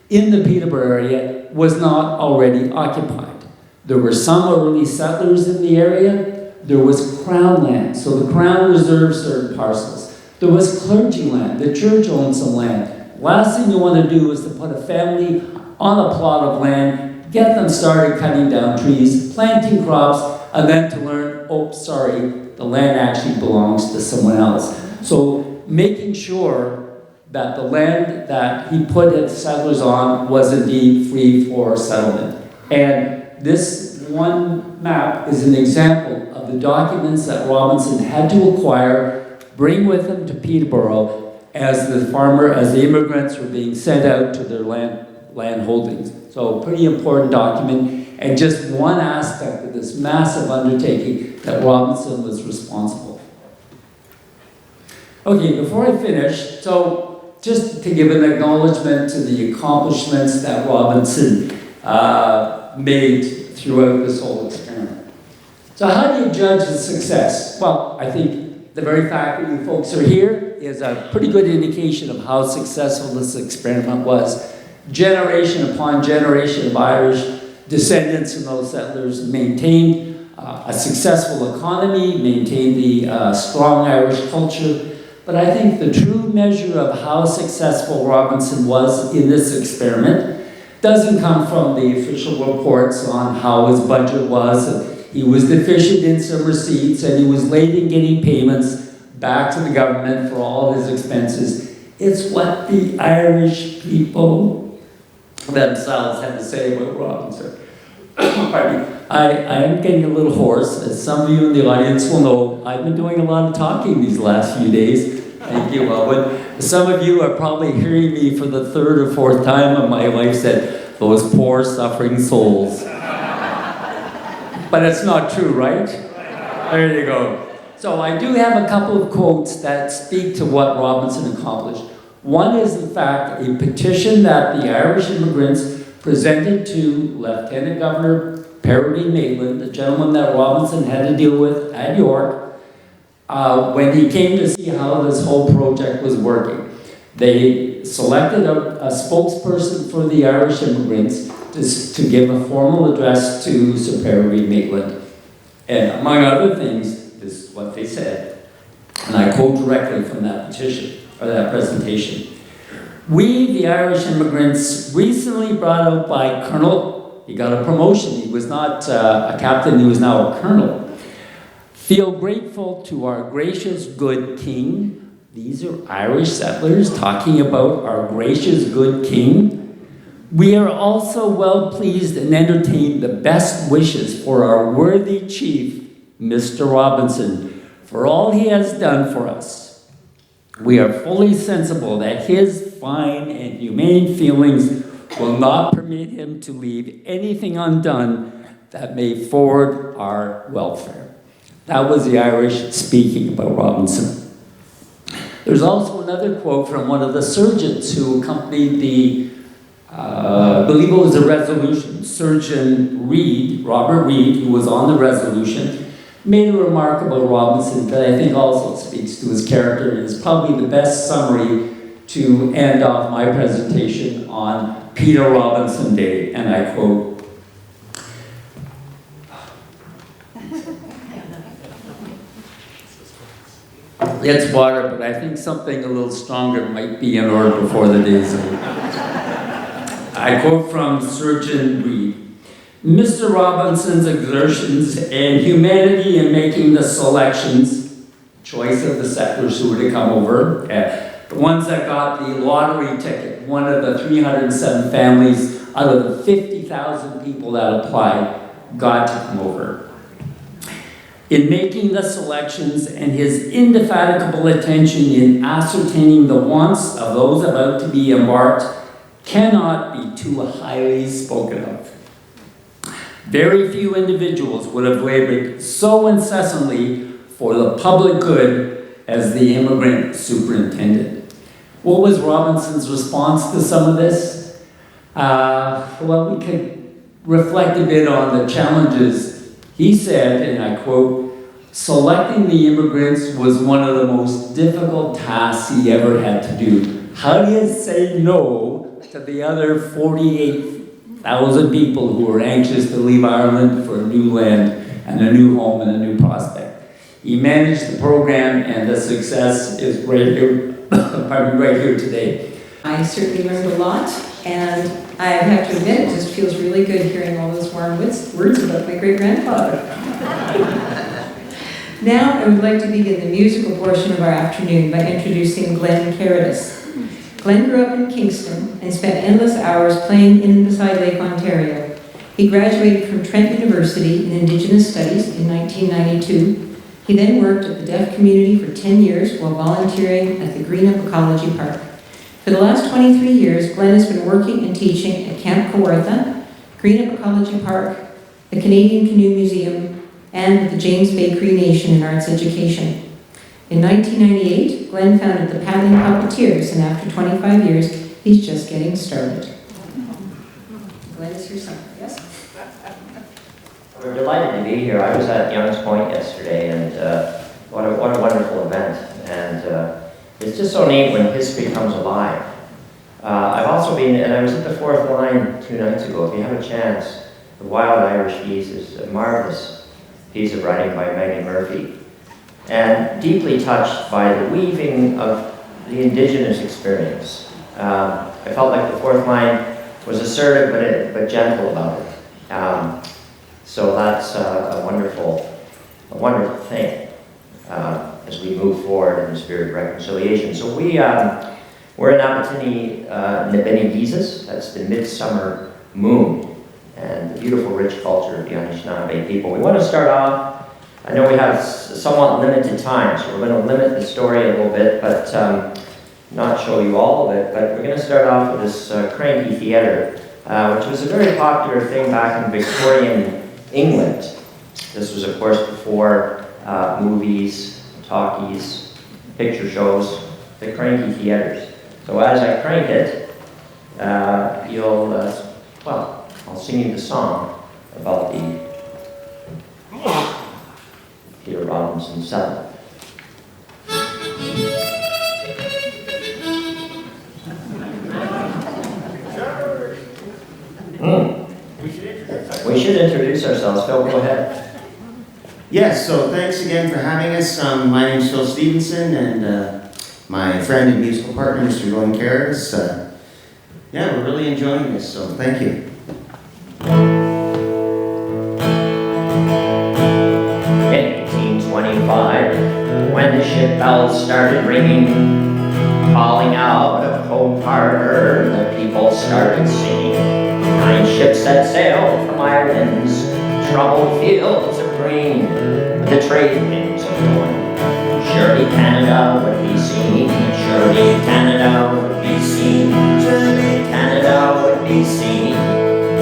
in the Peterborough area, was not already occupied. There were some early settlers in the area. There was Crown land, so the Crown reserved certain parcels. There was clergy land. The church owned some land. Last thing you want to do is to put a family on a plot of land, get them started cutting down trees, planting crops, and then to learn, oh, sorry, the land actually belongs to someone else. So making sure that the land that he put his settlers on was indeed free for settlement. And this one map is an example of the documents that Robinson had to acquire, bring with him to Peterborough as the immigrants were being sent out to their land holdings. So pretty important document, and just one aspect of this massive undertaking that Robinson was responsible for. Okay, before I finish, so just to give an acknowledgement to the accomplishments that Robinson made throughout this whole experiment. So how do you judge the success? Well, I think the very fact that you folks are here is a pretty good indication of how successful this experiment was. Generation upon generation of Irish descendants and those settlers maintained a successful economy, maintained the strong Irish culture. But I think the true measure of how successful Robinson was in this experiment doesn't come from the official reports on how his budget was. He was deficient in some receipts, and he was late in getting payments back to the government for all of his expenses. It's what the Irish people themselves had to say about Robinson. Pardon me. I am getting a little hoarse. As some of you in the audience will know, I've been doing a lot of talking these last few days. Thank you, Elwood. Some of you are probably hearing me for the third or fourth time, and my wife said, "Those poor suffering souls." But it's not true, right? There you go. So I do have a couple of quotes that speak to what Robinson accomplished. One is, in fact, a petition that the Irish immigrants presented to Lieutenant Governor Peregrine Maitland, the gentleman that Robinson had to deal with at York, when he came to see how this whole project was working. They selected a spokesperson for the Irish immigrants to give a formal address to Sir Peregrine Maitland. And among other things, this is what they said, and I quote directly from that petition, or that presentation. "We, the Irish immigrants, recently brought out by Colonel," he got a promotion, he was not a captain, he was now a colonel, "feel grateful to our gracious good king." These are Irish settlers talking about our gracious good king. "We are also well pleased and entertain the best wishes for our worthy chief, Mr. Robinson, for all he has done for us. We are fully sensible that his fine and humane feelings will not permit him to leave anything undone that may forward our welfare." That was the Irish speaking about Robinson. There's also another quote from one of the surgeons who accompanied the, I believe it was a resolution. Surgeon Reed, Robert Reed, who was on the resolution, made a remark about Robinson that I think also speaks to his character and is probably the best summary to end off my presentation on Peter Robinson Day. And I quote, "It's water, but I think something a little stronger might be in order before the day's over." I quote from Surgeon Reed, "Mr. Robinson's exertions and humanity in making the selections, choice of the settlers who were to come over, the ones that got the lottery ticket, one of the 307 families out of the 50,000 people that applied got to come over. In making the selections and his indefatigable attention in ascertaining the wants of those about to be embarked cannot be too highly spoken of. Very few individuals would have labored so incessantly for the public good as the immigrant superintendent." What was Robinson's response to some of this? Well, we could reflect a bit on the challenges. He said, and I quote, "Selecting the immigrants was one of the most difficult tasks he ever had to do. How do you say no to the other 48,000 people who were anxious to leave Ireland for a new land and a new home and a new prospect?" He managed the program, and the success is right here, right here today. I certainly learned a lot, and I have to admit, it just feels really good hearing all those warm words about my great-grandfather. Now, I would like to begin the musical portion of our afternoon by introducing Glen Caradus. Glen grew up in Kingston and spent endless hours playing in and beside Lake Ontario. He graduated from Trent University in Indigenous Studies in 1992. He then worked at the deaf community for 10 years while volunteering at the Greenup Ecology Park. For the last 23 years, Glen has been working and teaching at Camp Kawartha, Greenup Ecology Park, the Canadian Canoe Museum, and the James Bay Cree Nation in arts education. In 1998, Glen founded the Paddling Puppeteers, and after 25 years, he's just getting started. Glen is your son, yes? We're delighted to be here. I was at Young's Point yesterday, and what a wonderful event. And it's just so neat when history comes alive. I've also been, and I was at the Fourth Line 2 nights ago. If you have a chance, The Wild Irish Geese is a marvelous piece of writing by Megan Murphy, and deeply touched by the weaving of the Indigenous experience. I felt like the Fourth Line was assertive but gentle about it. So that's a wonderful thing as we move forward in the spirit of reconciliation. So we're in Abitibi Nibini Jesus, that's the midsummer moon, and the beautiful rich culture of the Anishinaabe people. We want to start off, I know we have somewhat limited time, so we're going to limit the story a little bit, but not show you all of it, but we're going to start off with this Crankie Theatre, which was a very popular thing back in Victorian England. This was, of course, before movies, talkies, picture shows, the Crankie Theatres. So as I crank it, I'll sing you the song about the Peter Robinson settlement. We should introduce ourselves. Phil, go ahead. Yes, so thanks again for having us. My name is Phil Stevenson, and my friend and musical partner, Mr. Glen Caradus. We're really enjoying this, so thank you. In 1825, when the ship bells started ringing, calling out of Hope Harbor, the people started singing. 9 ships set sail from Ireland's troubled fields of green, with the trade winds of going. Surely Canada would be seen, surely Canada would be seen, surely Canada would be seen,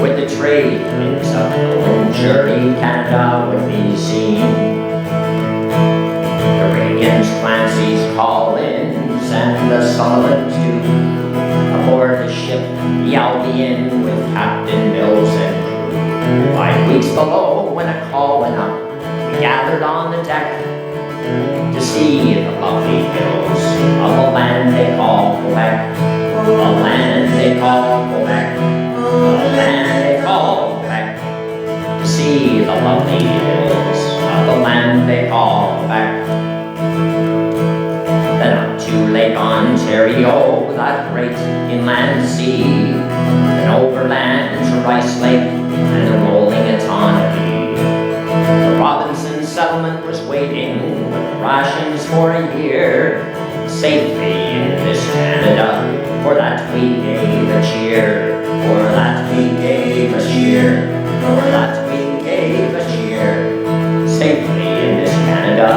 with the trade winds of going. Surely Canada would be seen. The Reagans, Clancy's, Collins, and the Sullivans too, aboard the ship, the Albion, with Captain Mills and crew. 5 weeks below, when a call went up, we gathered on the deck to see the lovely hills of a land they call Quebec, a land they call Quebec, a land they call Quebec, to see the lovely hills of the land they call Quebec. Then up to Lake Ontario, that great inland sea, then overland to Rice Lake and the rolling Otonabee. The Robinson settlement was waiting with rations for a year, safely in this Canada, for that we gave a cheer, for that we gave a cheer, for that we gave a cheer, safely in this Canada,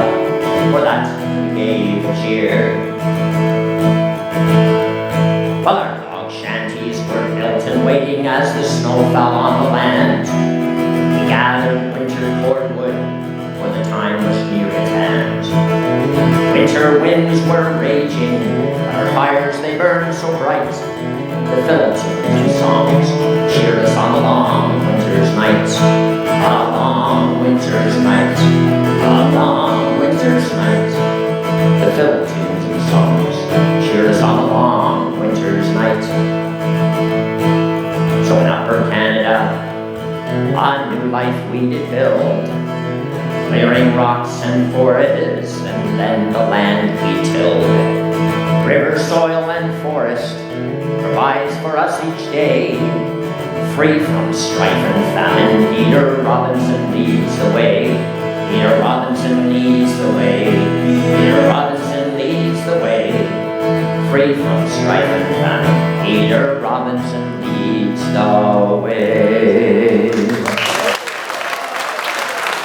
for that we gave a cheer. Well, our log shanties were built and waiting as the snow fell on the land. We gathered winter cordwood, for the time was near at hand. Winter winds were raging, our fires they burned so bright. The Phillips of new songs a new life we did build, clearing rocks and forests, and then the land we tilled. River, soil, and forest provides for us each day, free from strife and famine. Peter Robinson leads the way. Peter Robinson leads the way. Peter Robinson leads the way, free from strife and famine. Peter Robinson leads the way.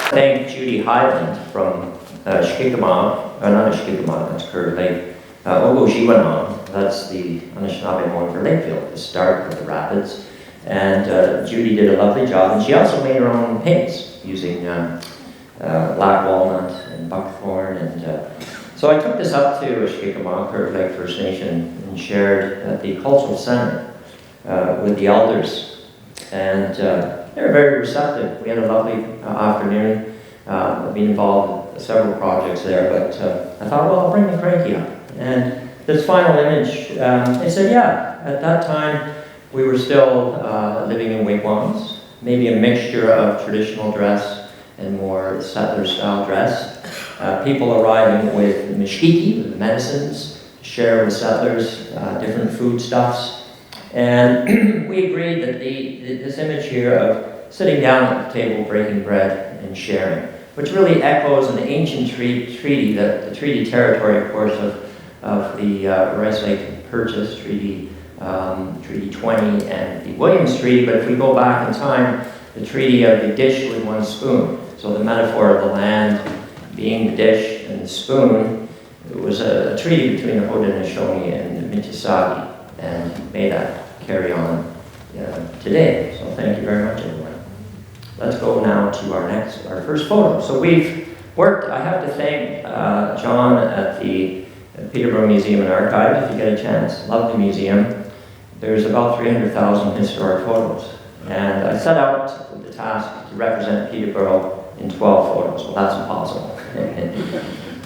Thank Judy Highland from Shikikama, not Shikikama, that's Curd Lake, Nogojiwanong, that's the Anishinaabe one for Lakefield, the start of the rapids. And Judy did a lovely job, and she also made her own paints using black walnut and buckthorn. And so I took this up to Shikikama, Curd Lake First Nation, and shared at the cultural center with the elders. And they were very receptive. We had a lovely afternoon. I've been involved in several projects there, but I thought, well, I'll bring the cranky up. And this final image, they said, yeah, at that time we were still living in wigwams, maybe a mixture of traditional dress and more settler-style dress. People arriving with mishkiki, with medicines, to share with settlers, different foodstuffs. And we agreed that this image here of sitting down at the table, breaking bread, and sharing, which really echoes an ancient treaty, the treaty territory, of course, of the Rice Lake Purchase, Treaty 20, and the Williams Treaty. But if we go back in time, the treaty of the dish with one spoon. So the metaphor of the land being the dish and the spoon, it was a treaty between the Haudenosaunee and the Miccosukee, and may that carry on today. So thank you very much, everyone. Let's go now to our first photo. So we've worked, I have to thank John at the Peterborough Museum and Archives, if you get a chance. Love the museum. There's about 300,000 historic photos. And I set out with the task to represent Peterborough in 12 photos. Well, that's impossible.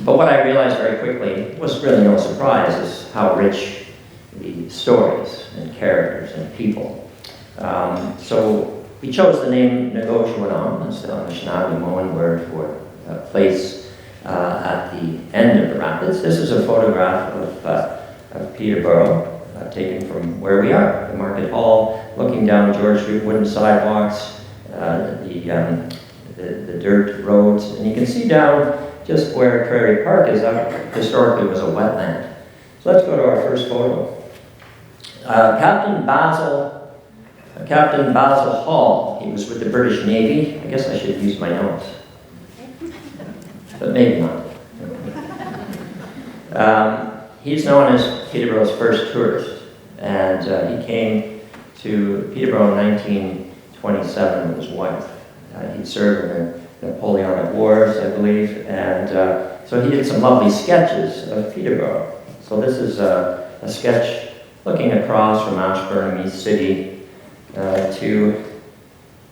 But what I realized very quickly was really no surprise is how rich the stories and characters and people. So we chose the name Nogojiwanong, that's the Anishinaabe word for a place at the end of the rapids. This is a photograph of Peterborough, taken from where we are, the Market Hall, looking down George Street, wooden sidewalks, the dirt roads, and you can see down just where Prairie Park is, that historically was a wetland. So let's go to our first photo. Captain Basil Hall, he was with the British Navy. I guess I should use my notes, but maybe not. He's known as Peterborough's first tourist, and he came to Peterborough in 1927 with his wife. He'd served in the Napoleonic Wars, I believe, and so he did some lovely sketches of Peterborough. So this is a sketch looking across from Ashburnham East City to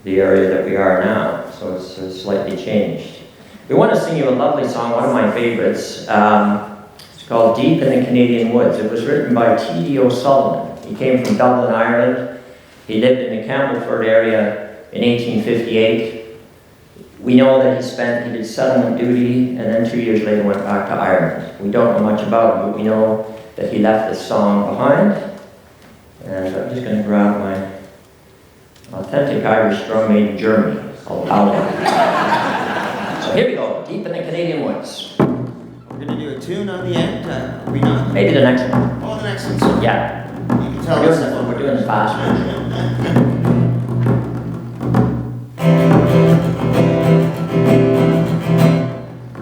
the area that we are now, so it's slightly changed. We want to sing you a lovely song, one of my favorites. It's called Deep in the Canadian Woods. It was written by T.D. O'Sullivan. He came from Dublin, Ireland. He lived in the Campbellford area in 1858. We know that he did settlement duty, and then 2 years later went back to Ireland. We don't know much about him, but we know that he left this song behind. And I'm just going to grab my authentic Irish drum made in Germany, called Elwood. So here we go, Deep in the Canadian Woods. We're going to do a tune on the end, are we not? Maybe the next one. Oh, the next one. So Yeah. you can tell us. We're doing the fast version.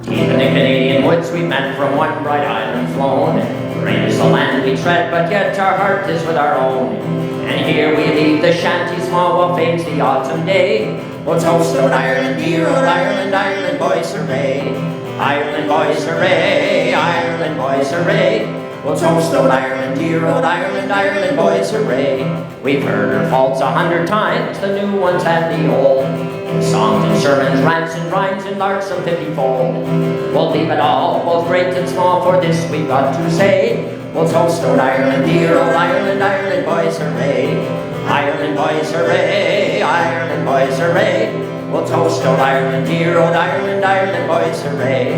Deep in the Canadian woods we met from one bright island flown. Great is the land we tread, but yet our heart is with our own. And here we leave the shanty small while fades the autumn day. We'll toast Rhode Ireland, dear Rhode Ireland, Ireland boys hooray. Ireland boys hooray, Ireland boys hooray. We'll toast Rhode Ireland, dear Rhode Ireland, Ireland boys hooray. We've heard her faults 100 times, the new ones and the old. In songs and sermons, rants and rhymes and larks of 50-fold. We'll leave it all, both great and small, for this we've got to say. We'll toast Rhode Ireland, dear Rhode Ireland, Ireland boys hooray. Ireland boys hooray, Ireland boys, hooray. We'll toast old Ireland, dear old Ireland, Ireland boys, hooray.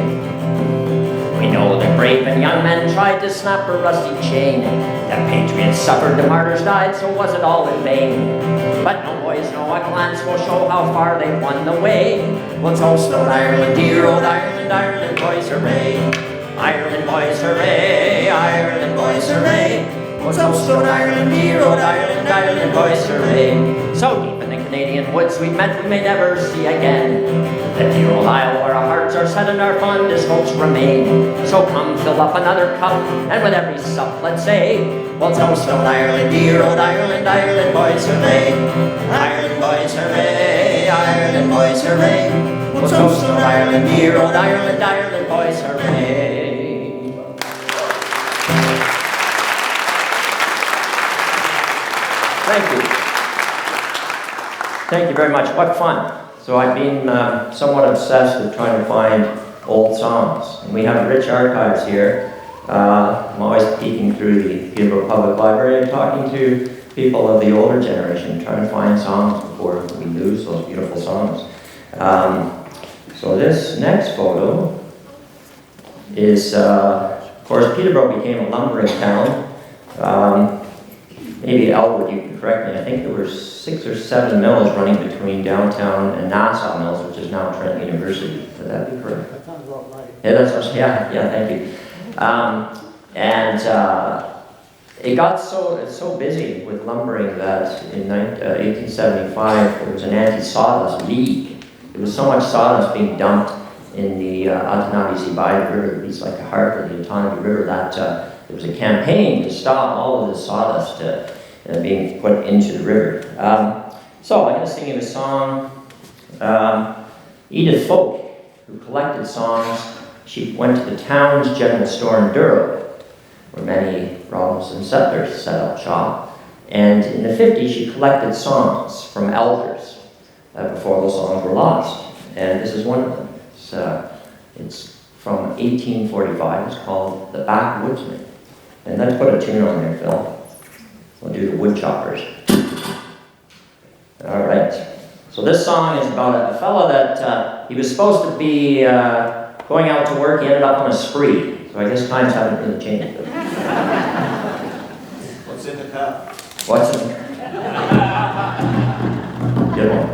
We know that brave and young men tried to snap a rusty chain. The patriots suffered, the martyrs died, so was it all in vain? But no boys know, a glance will show how far they've won the way. We'll toast old Ireland, dear old Ireland, Ireland boys, hooray. Ireland boys, hooray, Ireland boys, hooray. We'll toast old Ireland, dear old Ireland, Ireland boys, hooray. So deep in the Canadian woods we've met we may never see again. The dear old Isle where our hearts are set and our fondest hopes remain. So come fill up another cup, and with every sup let's say, we'll toast old Ireland, dear old Ireland, Ireland boys, hooray. Ireland boys, hooray, Ireland boys, hooray. We'll toast old Ireland, dear old Ireland, Ireland boys, hooray. Thank you. Thank you very much. What fun. So I've been somewhat obsessed with trying to find old songs. And we have rich archives here. I'm always peeking through the Peterborough Public Library and talking to people of the older generation, trying to find songs before we lose those beautiful songs. So this next photo is, of course, Peterborough became a lumbering town. Maybe Elwood, you can correct me, I think there were 6 or 7 mills running between downtown and Nassau Mills, which is now Trent University. Would that be correct? That sounds about right. Yeah, thank you. It got so busy with lumbering that in 1875 there was an anti-sawdust league. There was so much sawdust being dumped in the Atanabi-Zibai River, it's like the heart of the Atanabi River, that there was a campaign to stop all of the sawdust being put into the river. So I'm going to sing you a song. Edith Folk, who collected songs, she went to the town's general store in Durrow, where many Robinson settlers set up shop. And in the 50s, she collected songs from elders before those songs were lost. And this is one of them. It's from 1845. It's called The Backwoodsman. And let's put a tune on there, Phil. We'll do the Woodchoppers. All right. So this song is about a fellow that he was supposed to be going out to work. He ended up on a spree. So I guess times haven't really changed. What's in the cup? What's in? Good one.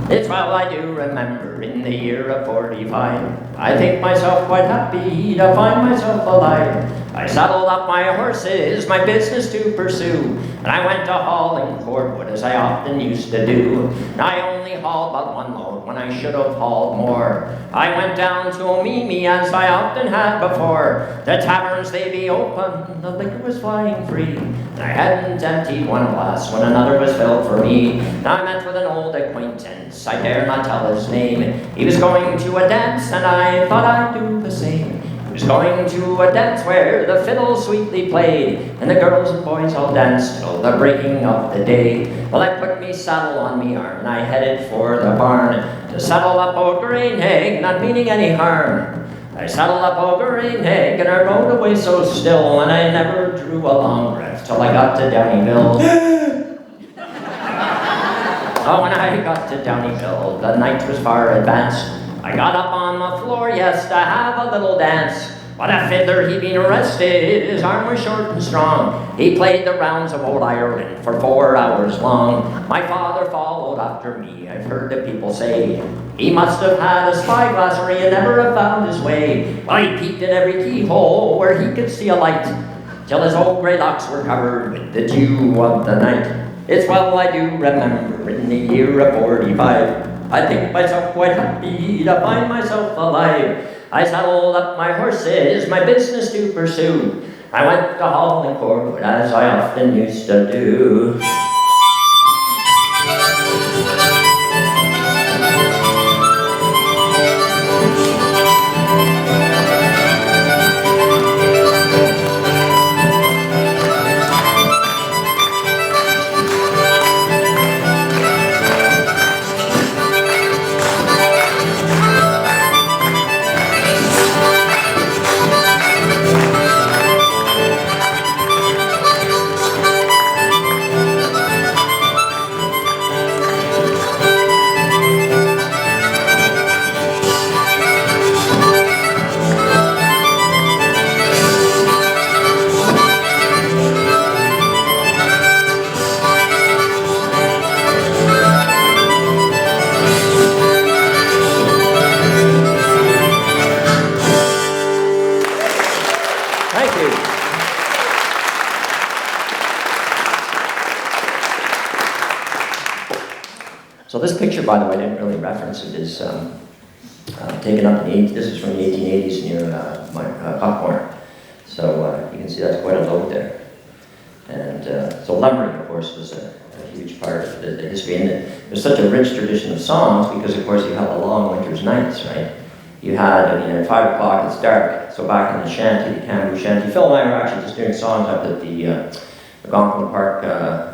It's well I do remember in the year of 45, I think myself quite happy to find myself alive. I saddled up my horses, my business to pursue, and I went to hauling cordwood as I often used to do. And I only hauled but one load when I should have hauled more. I went down to Omimi as I often had before. The taverns they be open, the liquor was flying free, and I hadn't emptied one glass when another was filled for me. And I met with an old acquaintance, I dare not tell his name. He was going to a dance, and I thought I'd do the same. He was going to a dance where the fiddle sweetly played, and the girls and boys all danced till the breaking of the day. Well, I put me saddle on me arm, and I headed for the barn to saddle up old Greenhag, not meaning any harm. I saddled up old Greenhag, and I rode away so still, and I never drew a long breath till I got to Downeyville. Oh, when I got to Downeyville, the night was far advanced. I got up on the floor, yes, to have a little dance. But a fiddler, he been arrested, his arm was short and strong. He played the rounds of old Ireland for 4 hours long. My father followed after me, I've heard the people say. He must have had a spyglass or he'd never have found his way. Well, he peeked in every keyhole where he could see a light, till his old grey locks were covered with the dew of the night. It's well I do remember in the year of 45, I think myself quite happy to find myself alive. I saddled up my horses, my business to pursue. I went to hauling cordwood as I often used to do. So this picture, by the way, I didn't really reference it, is taken up in this is from the 1880s near my Popcorn. So you can see that's quite a load there. And so lumbering, of course, was a huge part of the history. And there's such a rich tradition of songs because, of course, you had the long winter's nights, right? You had, at 5 o'clock it's dark. So back in the shanty, the Camboose shanty, Phil and I were actually just doing songs up at the Algonquin Park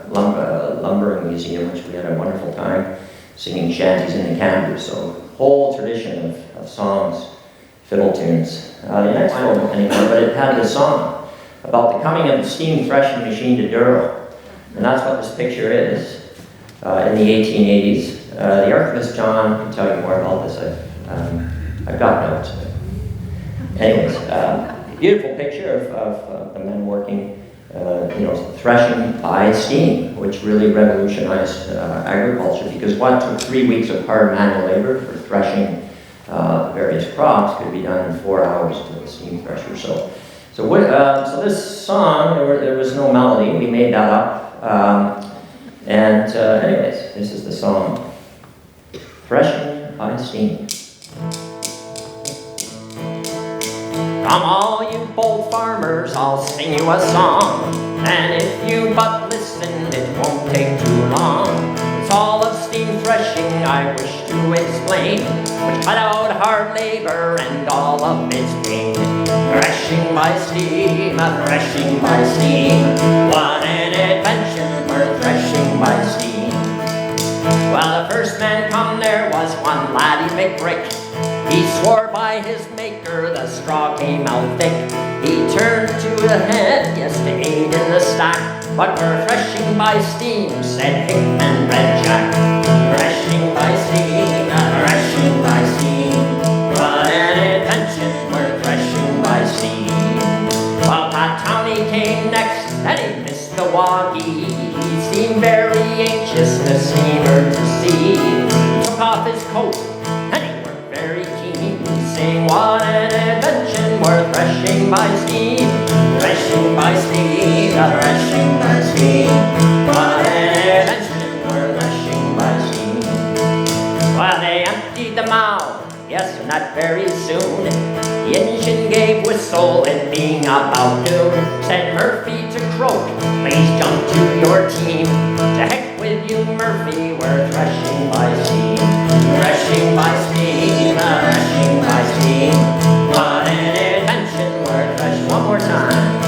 Lumbering Museum, which we had a wonderful time singing shanties in the Camboose. So whole tradition of songs, fiddle tunes. The next photo anymore, but it had this song about the coming of the steam threshing machine to Durham. And that's what this picture is in the 1880s. The archivist John can tell you more about this. I've got notes. Anyways, beautiful picture of the men working, threshing by steam, which really revolutionized agriculture, because what took 3 weeks of hard manual labor for threshing various crops could be done in 4 hours with a steam thresher. So this song, there was no melody. We made that up. Anyways, this is the song, Threshing by Steam. Come all you bold farmers, I'll sing you a song, and if you but listen, it won't take too long. It's all of steam threshing I wish to explain, which cut out hard labor and all of its pain. Threshing by steam, threshing by steam, what an invention, we're threshing by steam. Well, the first man come, there was one laddie McBrick. He swore by his maker the straw came out thick. He turned to the head, yes, to aid in the stack. But we're threshing by steam, said Hickman Red Jack. Threshing by steam, threshing by steam, what an invention, we're threshing by steam. Well, Pat Towney came next, and he missed the woggy. He seemed very anxious, the steamer to see. He took off his coat, and he worked very keen, saying, what an invention, we're threshing by steam. Threshing by steam, threshing by steam, what an invention, we're threshing by steam. Well, they emptied the mound, yes, and that very soon. The engine gave whistle, it being about noon. Said Murphy to Croak, please jump to your team. To heck with you, Murphy, we're threshing by steam. Threshing by steam, threshing by steam, what an invention, we're threshing. One more time.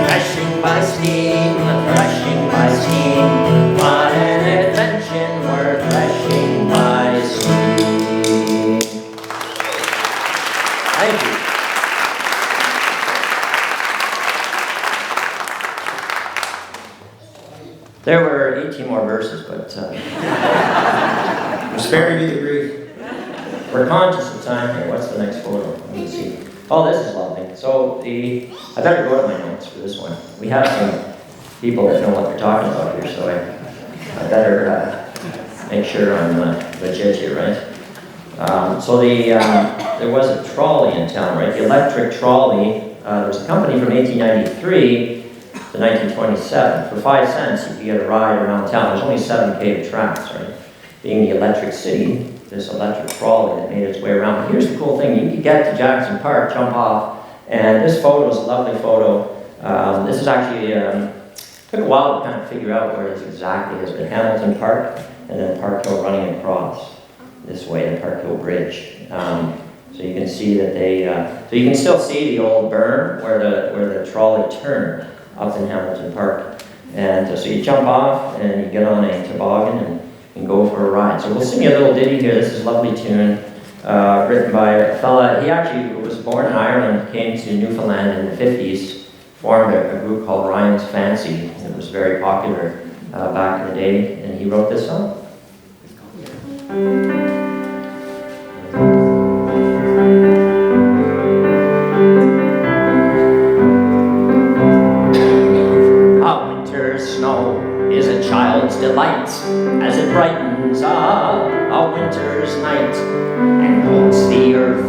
Threshing by steam, threshing by steam, what an invention, we're threshing by steam. Thank you. There were 18 more verses, but I'm sparing you the grief. we're conscious of time here. What's the next photo? Let me see. Oh, this is lovely. So I better go to my notes for this one. We have some people that know what they're talking about here, so I better make sure I'm legit here, right? There was a trolley in town, right? The electric trolley. There was a company from 1893 to 1927. For 5 cents, you could get a ride around town. There's only 7K of tracks, right? Being the electric city, this electric trolley that made its way around. But here's the cool thing. You could get to Jackson Park, jump off, and this photo is a lovely photo. This is actually, took a while to kind of figure out where this exactly is, but Hamilton Park, and then Park Hill running across this way, the Park Hill Bridge. So you can see that so you can still see the old berm where the trolley turned up in Hamilton Park. And so you jump off and you get on a toboggan and go for a ride. So we'll sing you a little ditty here. This is a lovely tune written by a fella. He actually was born in Ireland, came to Newfoundland in the 50s, formed a group called Ryan's Fancy. It was very popular back in the day, and he wrote this song. Snow is a child's delight as it brightens up a winter's night and coats the earth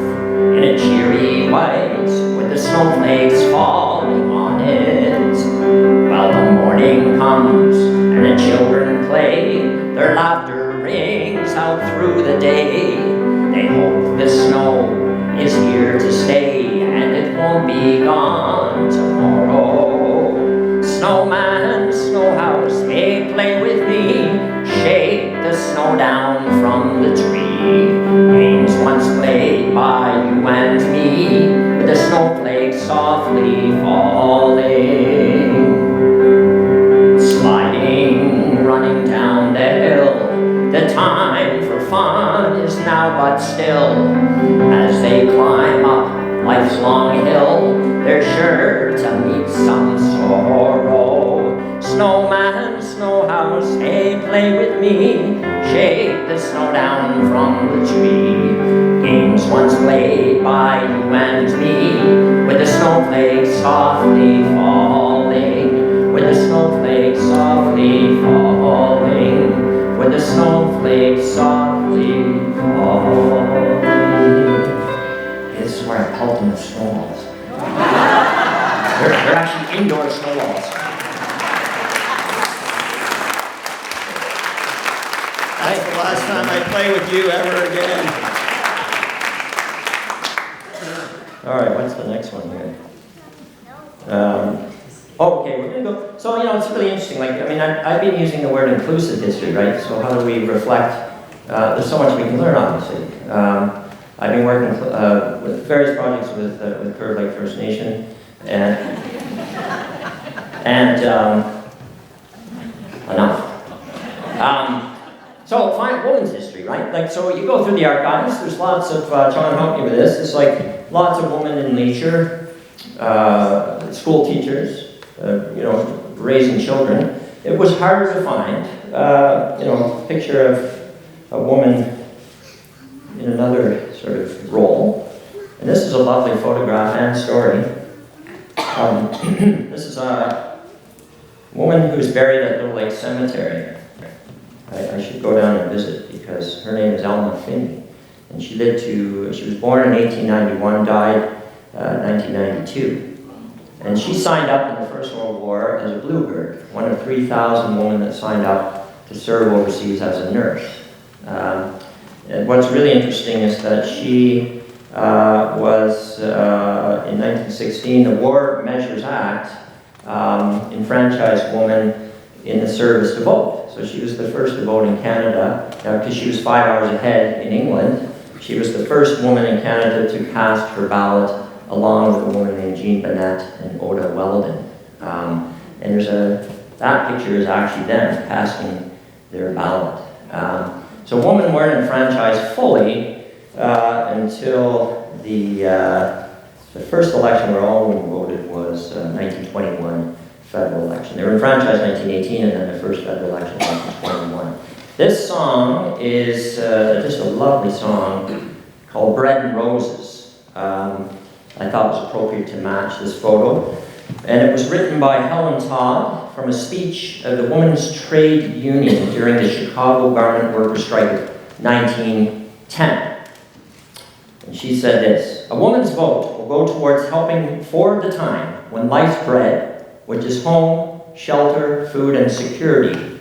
in a cheery white with the snowflakes falling on it. Well, the morning comes and the children play, their laughter rings the day. They hope the snow is here to stay, and it won't be gone tomorrow. Snowman, snow house, hey, play with me. Shake the snow down from the tree. Games once played by you and me, with the snowflakes softly falling. Sliding, running down the hill. The time for fun is now but still. As they climb up life's long hill, they're sure to meet some sorrow. Snowman, snow house, hey, play with me. Shake the snow down from the tree. Games once played by you and me, with the snowflakes softly falling. With the snowflakes softly falling. With the snowflakes softly falling. This is where I pelt them with snowballs. They're actually indoor snowballs. That's the last time I play with you ever again. All right, what's the next one here? Okay, we're gonna go. So, it's really interesting. I've been using the word inclusive history, right? So how do we reflect? There's so much we can learn, obviously. I've been working with various projects with Curve Lake First Nation, and enough. So find women's history, right? So you go through the archives. There's lots of John helped me with this. It's like lots of women in leisure, school teachers. Raising children. It was harder to find, a picture of a woman in another sort of role. And this is a lovely photograph and story. This is a woman who's buried at Little Lake Cemetery. I should go down and visit because her name is Finney. And she was born in 1891, died 1992. And she signed up in the First World War as a bluebird, one of 3,000 women that signed up to serve overseas as a nurse. And what's really interesting is that she was, in 1916, the War Measures Act enfranchised women in the service to vote. So she was the first to vote in Canada. Now, because she was 5 hours ahead in England, she was the first woman in Canada to cast her ballot along with a woman named Jean Bennett and Oda Weldon. And that picture is actually them casting their ballot. So women weren't enfranchised fully until the first election where all women voted was 1921 federal election. They were enfranchised in 1918 and then the first federal election in 1921. This song is just a lovely song called Bread and Roses. I thought it was appropriate to match this photo. And it was written by Helen Todd from a speech of the Women's Trade Union during the Chicago Garment Workers' Strike of 1910. And she said this: "A woman's vote will go towards helping forward the time when life's bread, which is home, shelter, food, and security,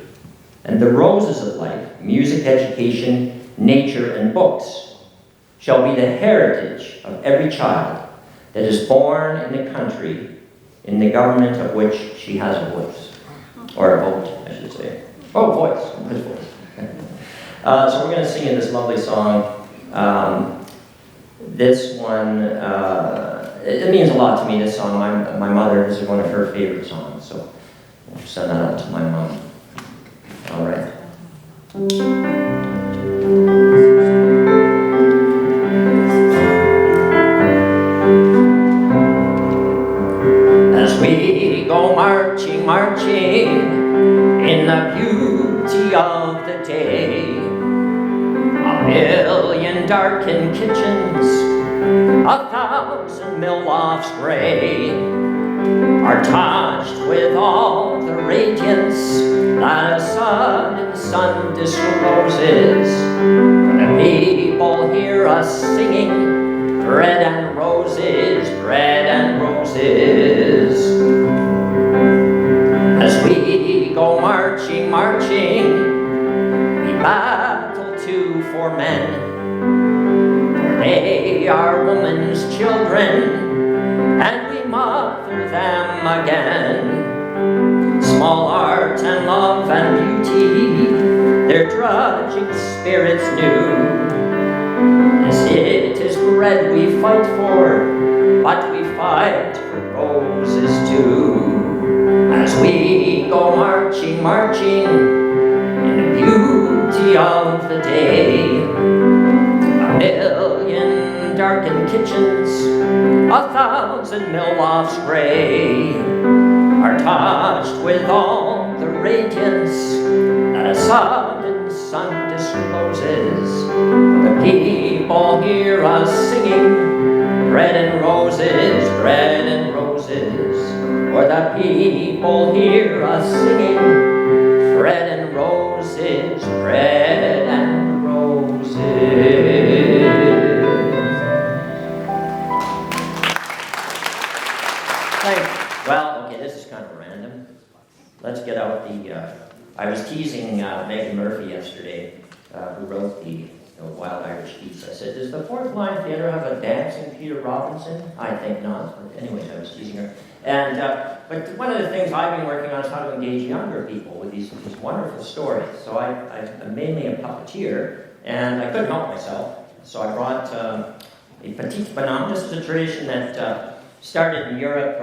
and the roses of life, music, education, nature, and books, shall be the heritage of every child that is born in the country, in the government of which she has a voice." Or a vote, I should say. Oh, voice. Good voice. So we're going to sing in this lovely song. This one, it means a lot to me, this song. My mother, this is one of her favorite songs, so I'll send that out to my mom. All right. As we go marching, marching in the beauty of the day, a million darkened kitchens, 1,000 mill lofts gray, are touched with all the radiance that a sudden sun discloses. For the people hear us singing, bread and roses, bread and roses. As we go marching, marching, we battle to do for men. For they are woman's children, and we mother them again. Small art and love and beauty, their drudging spirits knew. Yes, it is bread we fight for, but we fight for roses too. As we go marching, marching, in the beauty of the day, a million darkened kitchens, 1,000 mill lofts gray, are touched with all the radiance that a sudden sun discloses. The people hear us singing, bread and roses, bread and roses. For the people hear us singing, bread and roses, bread and roses. Well, okay, this is kind of random. Let's get out the, I was teasing Megan Murphy yesterday, who wrote the Wild Irish Geese. I said, does the Fourth Line Theatre have a dancing Peter Robinson? I think not. But anyways, I was teasing her. And, but one of the things I've been working on is how to engage younger people with these wonderful stories. So I'm mainly a puppeteer, and I couldn't help myself. So I brought a petite bonhomme. This is a tradition that started in Europe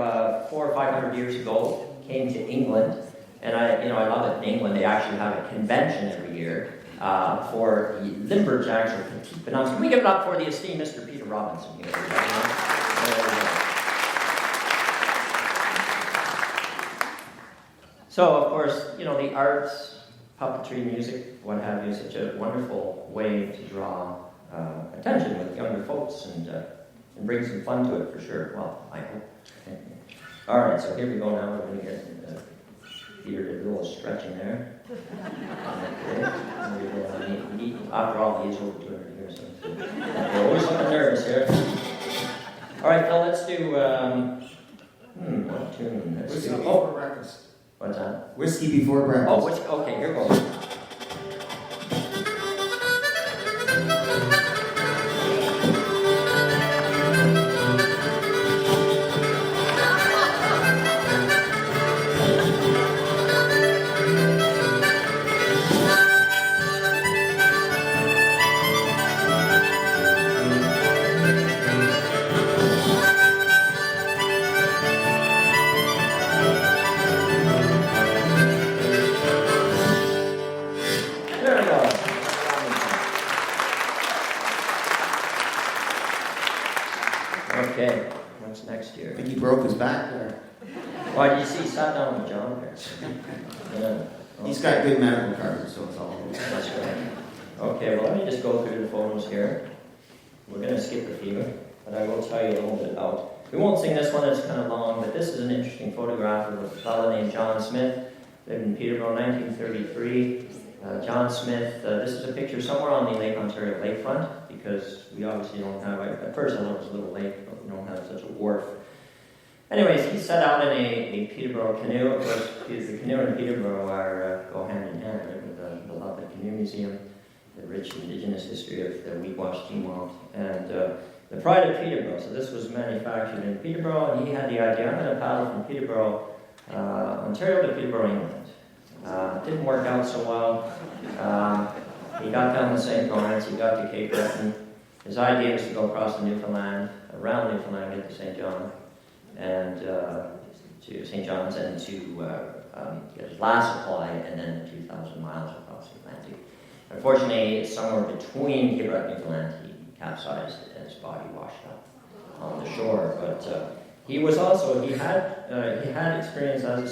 400 or 500 years ago, came to England, and I love it in England. They actually have a convention every year for the lumberjacks or petite bonhommes. Can we give it up for the esteemed Mr. Peter Robinson here? So, of course, the arts, puppetry, music, what have you, is such a wonderful way to draw attention with younger folks and bring some fun to it for sure. Well, I hope. All right, so here we go now. We're going to get Peter did a little stretching there. Okay. After all, he's over 200 years. So we're always looking nervous here. All right, Phil, let's do, what tune? Let's do, Before breakfast. What's that? Whiskey before breakfast. Oh, whiskey, okay, here goes. Okay, what's next here? I think he broke his back there. Why did you see? He sat down with John there. Yeah. Okay. He's got good medical cards, so it's all good. That's right. Okay, well, let me just go through the photos here. We're going to skip a few, but I will tell you a little bit about. We won't sing this one, it's kind of long, but this is an interesting photograph of a fellow named John Smith. Lived in Peterborough, 1933. John Smith, this is a picture somewhere on the Lake Ontario lakefront, because we obviously don't have, at first I thought it was a little lake, but we don't have such a wharf. Anyways, he set out in a Peterborough canoe. Of course, the canoe and Peterborough go hand in hand, right, with the beloved Canoe Museum, the rich indigenous history of the Wigwash-Teemont, and the pride of Peterborough. So this was manufactured in Peterborough, and he had the idea, I'm going to paddle from Peterborough, Ontario to Peterborough, England. Didn't work out so well. He got down to St. Lawrence, he got to Cape Breton. His idea was to go across the Newfoundland, around Newfoundland, get to St. John, and to St. John's, and to get his last supply, and then 2,000 miles across the Atlantic. Unfortunately, somewhere between Cape Breton and Newfoundland, he capsized and his body washed up on the shore. But he was also, he had experience as a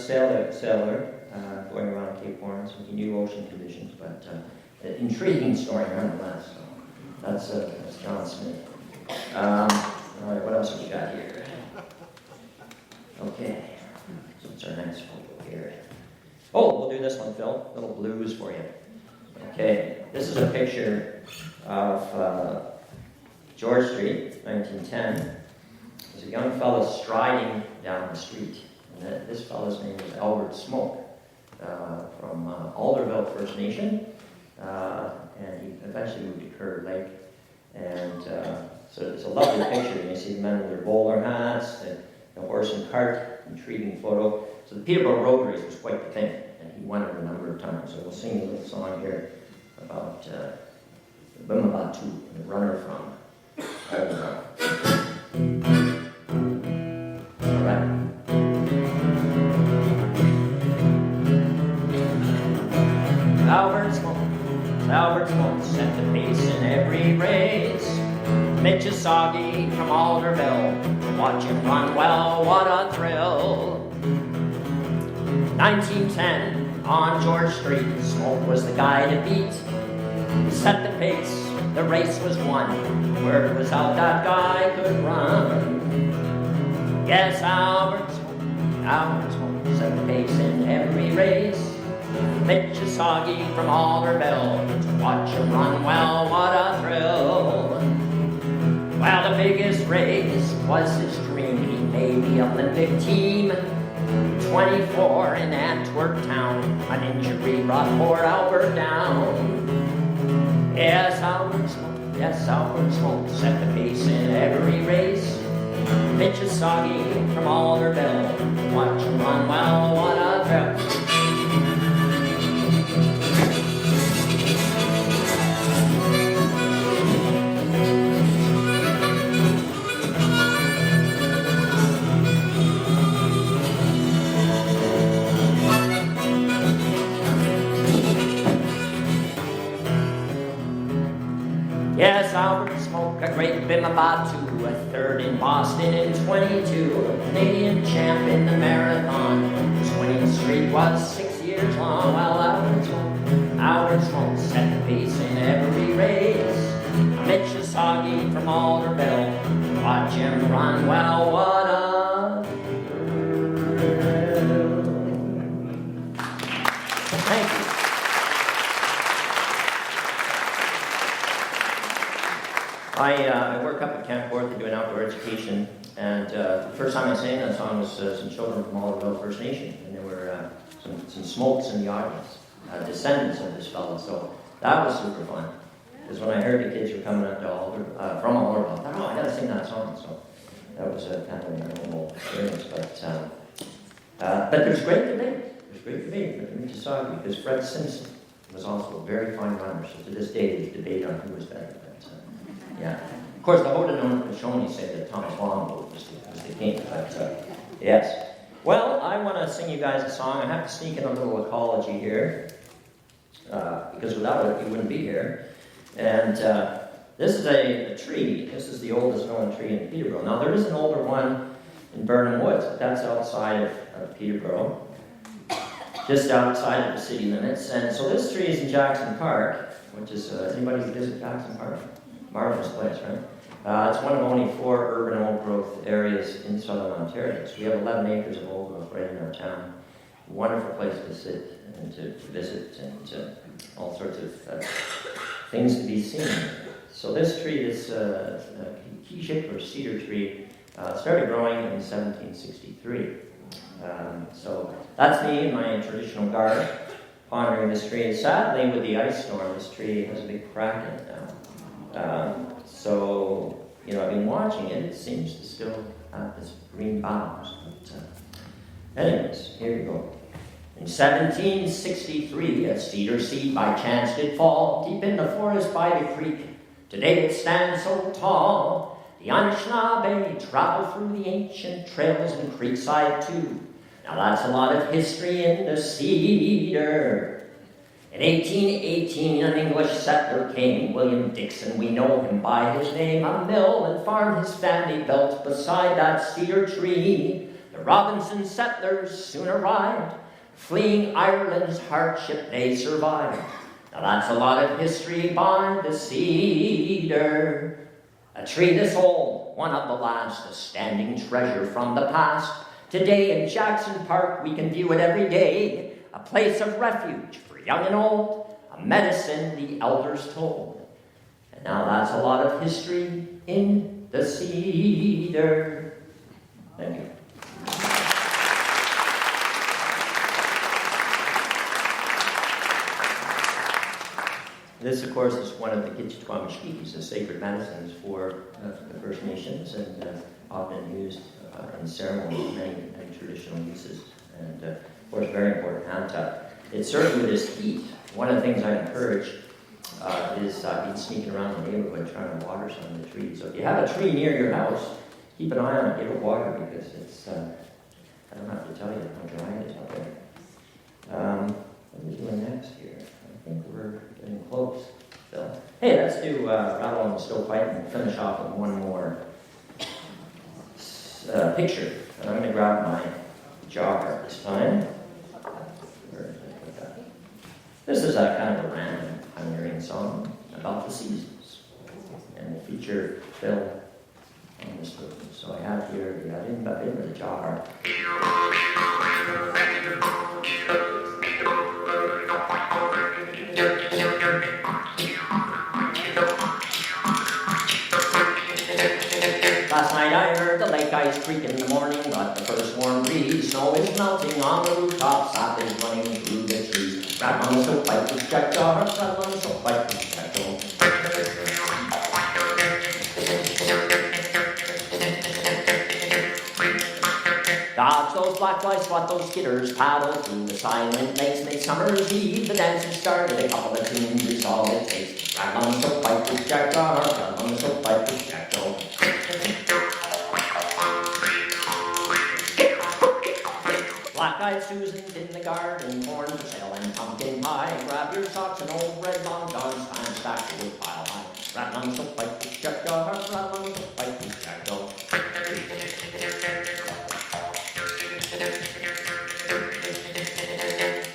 sailor going around Cape Horn, so he knew ocean conditions, but an intriguing story nonetheless. So that's John Smith. All right, what else have we got here? Okay, so what's our next photo here? Oh, we'll do this one, Phil. A little blues for you. Okay, this is a picture of George Street, 1910. There's a young fellow striding down the street. And this fellow's name is Elwood Smoke, from Alderville First Nation. and he eventually moved to Curd Lake. And so it's a lovely picture. You see the men with their bowler hats, the horse and cart, intriguing photo. So the Peterborough Road Race was quite the thing, and he won it a number of times. So we'll sing a little song here about Bimabatu, the runner from Edinburgh. All right. Albert Smoke set the pace in every race. Mitchisagi from Alderville, watch him run well, what a thrill. 1910, on George Street, Smoke was the guy to beat. He set the pace, the race was won. Word was out that guy could run. Yes, Albert Smoke set the pace in every race. Mitchisagi from Alderville, to watch him run well, what a thrill. Well, the biggest race was his dream. He made the Olympic team. 24 in Antwerp town. An injury brought poor Albert down. Yes, Albert Smoke set the pace in every race. Mitchisagi from Alderville, to watch him run well, what a thrill. Yes, Albert Smoke, a great Bimabatu, a third in Boston in 22, a Canadian champ in the marathon. His winning streak was 6 years long. Well, Albert Smoke set the pace in every race. Mitchisagi from Alderville, watch him run well, what a thrill. Thank you. I work up at Camp Forth to do an outdoor education, and the first time I sang that song was some children from Alderville First Nation, and there were some smokes in the audience, descendants of this fellow, so that was super fun. Because when I heard the kids were coming up to from Alderville, I thought, I gotta sing that song, so that was kind of a memorable experience, but there's great debate. There's great debate with the Mississauga, because Fred Simpson was also a very fine runner, so to this day there's debate on who was better. Yeah. Of course, the Haudenosaunee said that Thomas Longboat was the king, but yes. Well, I want to sing you guys a song. I have to sneak in a little ecology here, because without it, you wouldn't be here. And this is a tree. This is the oldest known tree in Peterborough. Now, there is an older one in Burnham Woods, but that's outside of Peterborough, just outside of the city limits. And so this tree is in Jackson Park, which is, anybody visit Jackson Park? Marvelous place, right? It's one of only 4 urban old-growth areas in southern Ontario. So we have 11 acres of old growth right in our town. Wonderful place to sit and to visit, and all sorts of things to be seen. So this tree, this Kijik or cedar tree, started growing in 1763. So that's me in my traditional garb, pondering this tree. And sadly, with the ice storm, this tree has a big crack in it now. So, I've been watching it. It seems to still have this green boughs. But anyways, here we go. In 1763, a cedar seed by chance did fall deep in the forest by the creek. Today it stands so tall. The Anishinaabe travel through the ancient trails and creekside too. Now that's a lot of history in the cedar. In 1818, an English settler came, William Dixon, we know him by his name. A mill and farm his family built beside that cedar tree. The Robinson settlers soon arrived. Fleeing Ireland's hardship, they survived. Now that's a lot of history by the cedar. A tree this old, one of the last, a standing treasure from the past. Today in Jackson Park, we can view it every day. A place of refuge for young and old, a medicine the elders told. And now that's a lot of history in the cedar. Thank you. This, of course, is one of the Gitchitwamishkikis, the sacred medicines for the First Nations, and often used in ceremony, many traditional uses, and of course, very important habitat. It's certainly with this heat. One of the things I encourage is been sneaking around the neighborhood trying to water some of the trees. So if you have a tree near your house, keep an eye on it, give it water, because it's, I don't have to tell you how dry it is out there. What are we doing next here? I think we're getting close. So, hey, let's do Rattle on the Stovepipe and finish off with one more picture. And I'm going to grab my jar this time. Where did I put that? This is a kind of a random pioneering song about the seasons. And we'll feature Phil on this one. So I have here the in the jar. Last night I heard the lake ice creak in the morning, but the first warm breeze, snow is melting on the rooftop, sap is running through the trees. Rap on the stovepipe, push jack jar, rap on the stovepipe, push jack jar. Dodge those black flies, swat those skitters, paddle through the silent lakes, midsummer's eve, the dancing started, a couple of tunes is all it takes. Rap on the stovepipe, push jack jar, rap on the stovepipe, push jack jar. Black-eyed Susan's in the garden, corn for sale and pumpkin pie. Grab your socks and old red long johns, time stack the wood pile high. Rattle on the stovepipe, push jack jar, rattle on the stovepipe, push jack jar.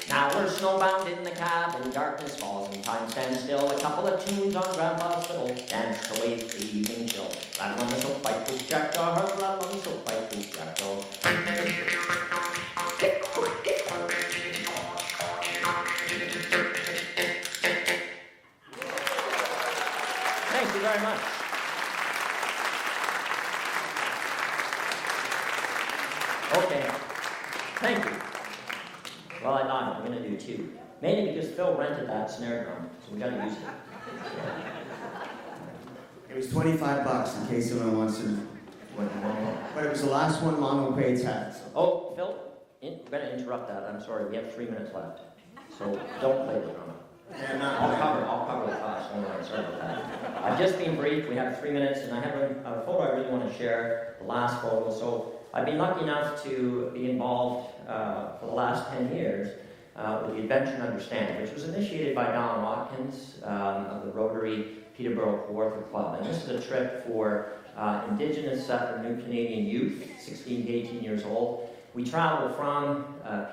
Now we're snowbound in the cabin, darkness falls and time stands still. A couple of tunes on Grandpa's fiddle, dance away the evening chill. Rattle on the stovepipe, push jack jar, rattle on the stovepipe, push jack jar. Thank you very much. Okay, thank you. Well, I thought I'm going to do two. Mainly because Phil rented that snare drum, so we got to use it. It was $25 in case anyone wants to. But it was the last one Mama Quaid's had. So. Oh, Phil, we're going to interrupt that. I'm sorry, we have 3 minutes left. So don't play the drum. I'll cover the cost. Don't worry, sorry about that. I've just been briefed. We have 3 minutes, and I have a photo I really want to share, the last photo. So I've been lucky enough to be involved for the last 10 years with the Adventure and Understanding, which was initiated by Don Watkins of the Rotary Peterborough Kawartha Club. And this is a trip for Indigenous or New Canadian youth, 16 to 18 years old. We travel from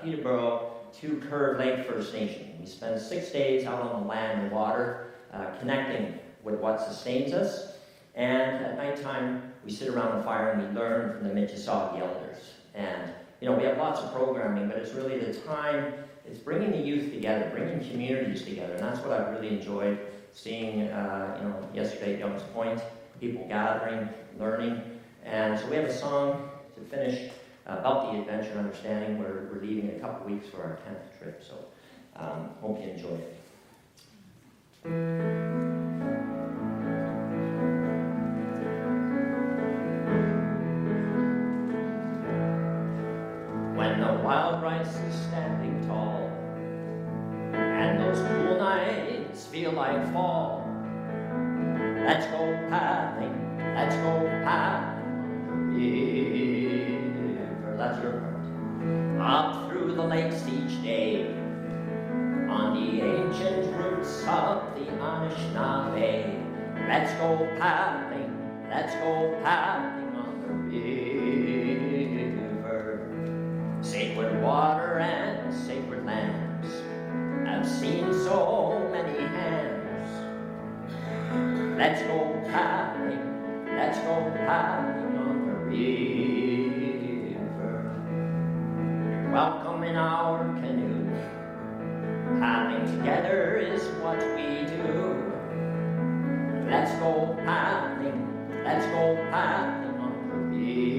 Peterborough to Curve Lake First Nation. We spend 6 days out on the land and water, connecting with what sustains us. And at nighttime, we sit around the fire and we learn from the Michisagi elders. And we have lots of programming, but it's really the time. It's bringing the youth together, bringing communities together, and that's what I've really enjoyed seeing. Yesterday at Young's Point, people gathering, learning, and so we have a song to finish about the Adventure and Understanding. We're leaving in a couple of weeks for our 10th trip, so hope you enjoy it. When the wild rice is standing tall, and those cool nights feel like fall, let's go paddling, let's go paddling the river, that's your part, up through the lakes each day, on the ancient roots of the Anishinaabe. Let's go paddling, let's go paddling on the river. Sacred water and sacred lands, I've seen so many hands. Let's go paddling, let's go paddling on the river. Welcome in our canoe, paddling together is what we do. Let's go paddling, let's go paddling on the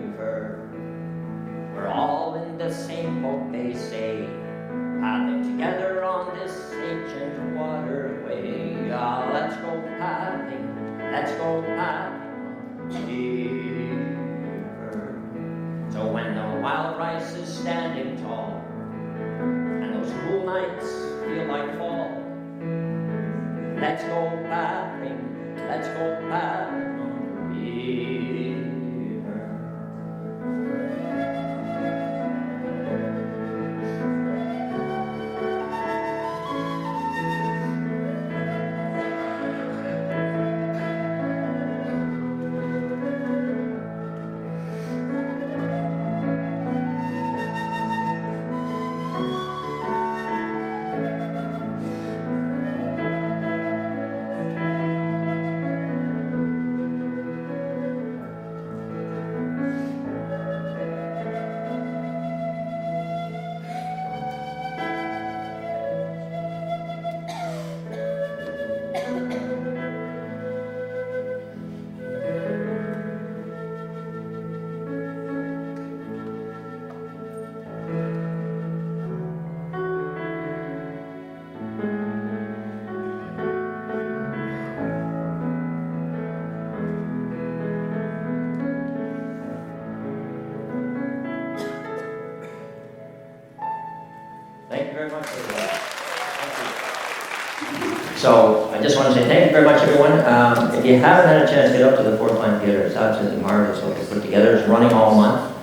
river. We're all in the same boat, they say, paddling together on this ancient water. Let's go paddling, let's go paddling on the river. Thank you very much for that. Thank you. So I just want to say thank you very much, everyone. If you haven't had a chance to get up to the Fourth Line Theatre, it's absolutely marvelous what they put together. It's running all month.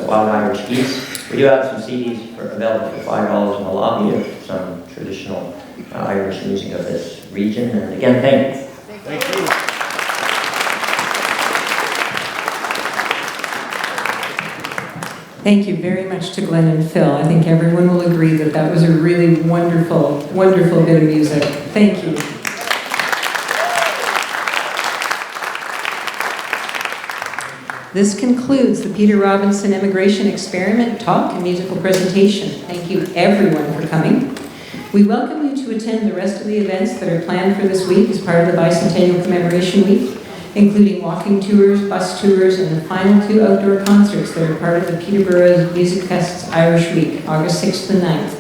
Wild Irish Geese. We do have some CDs available for $5 in the lobby of some traditional Irish music of this region. And again, thank you. Thank you. Thank you very much to Glen and Phil. I think everyone will agree that that was a really wonderful, wonderful bit of music. Thank you. This concludes the Peter Robinson Emigration Experiment talk and musical presentation. Thank you everyone for coming. We welcome you to attend the rest of the events that are planned for this week as part of the Bicentennial Commemoration Week, including walking tours, bus tours, and the final 2 outdoor concerts that are part of the Peterborough Music Fest's Irish Week, August 6th and 9th.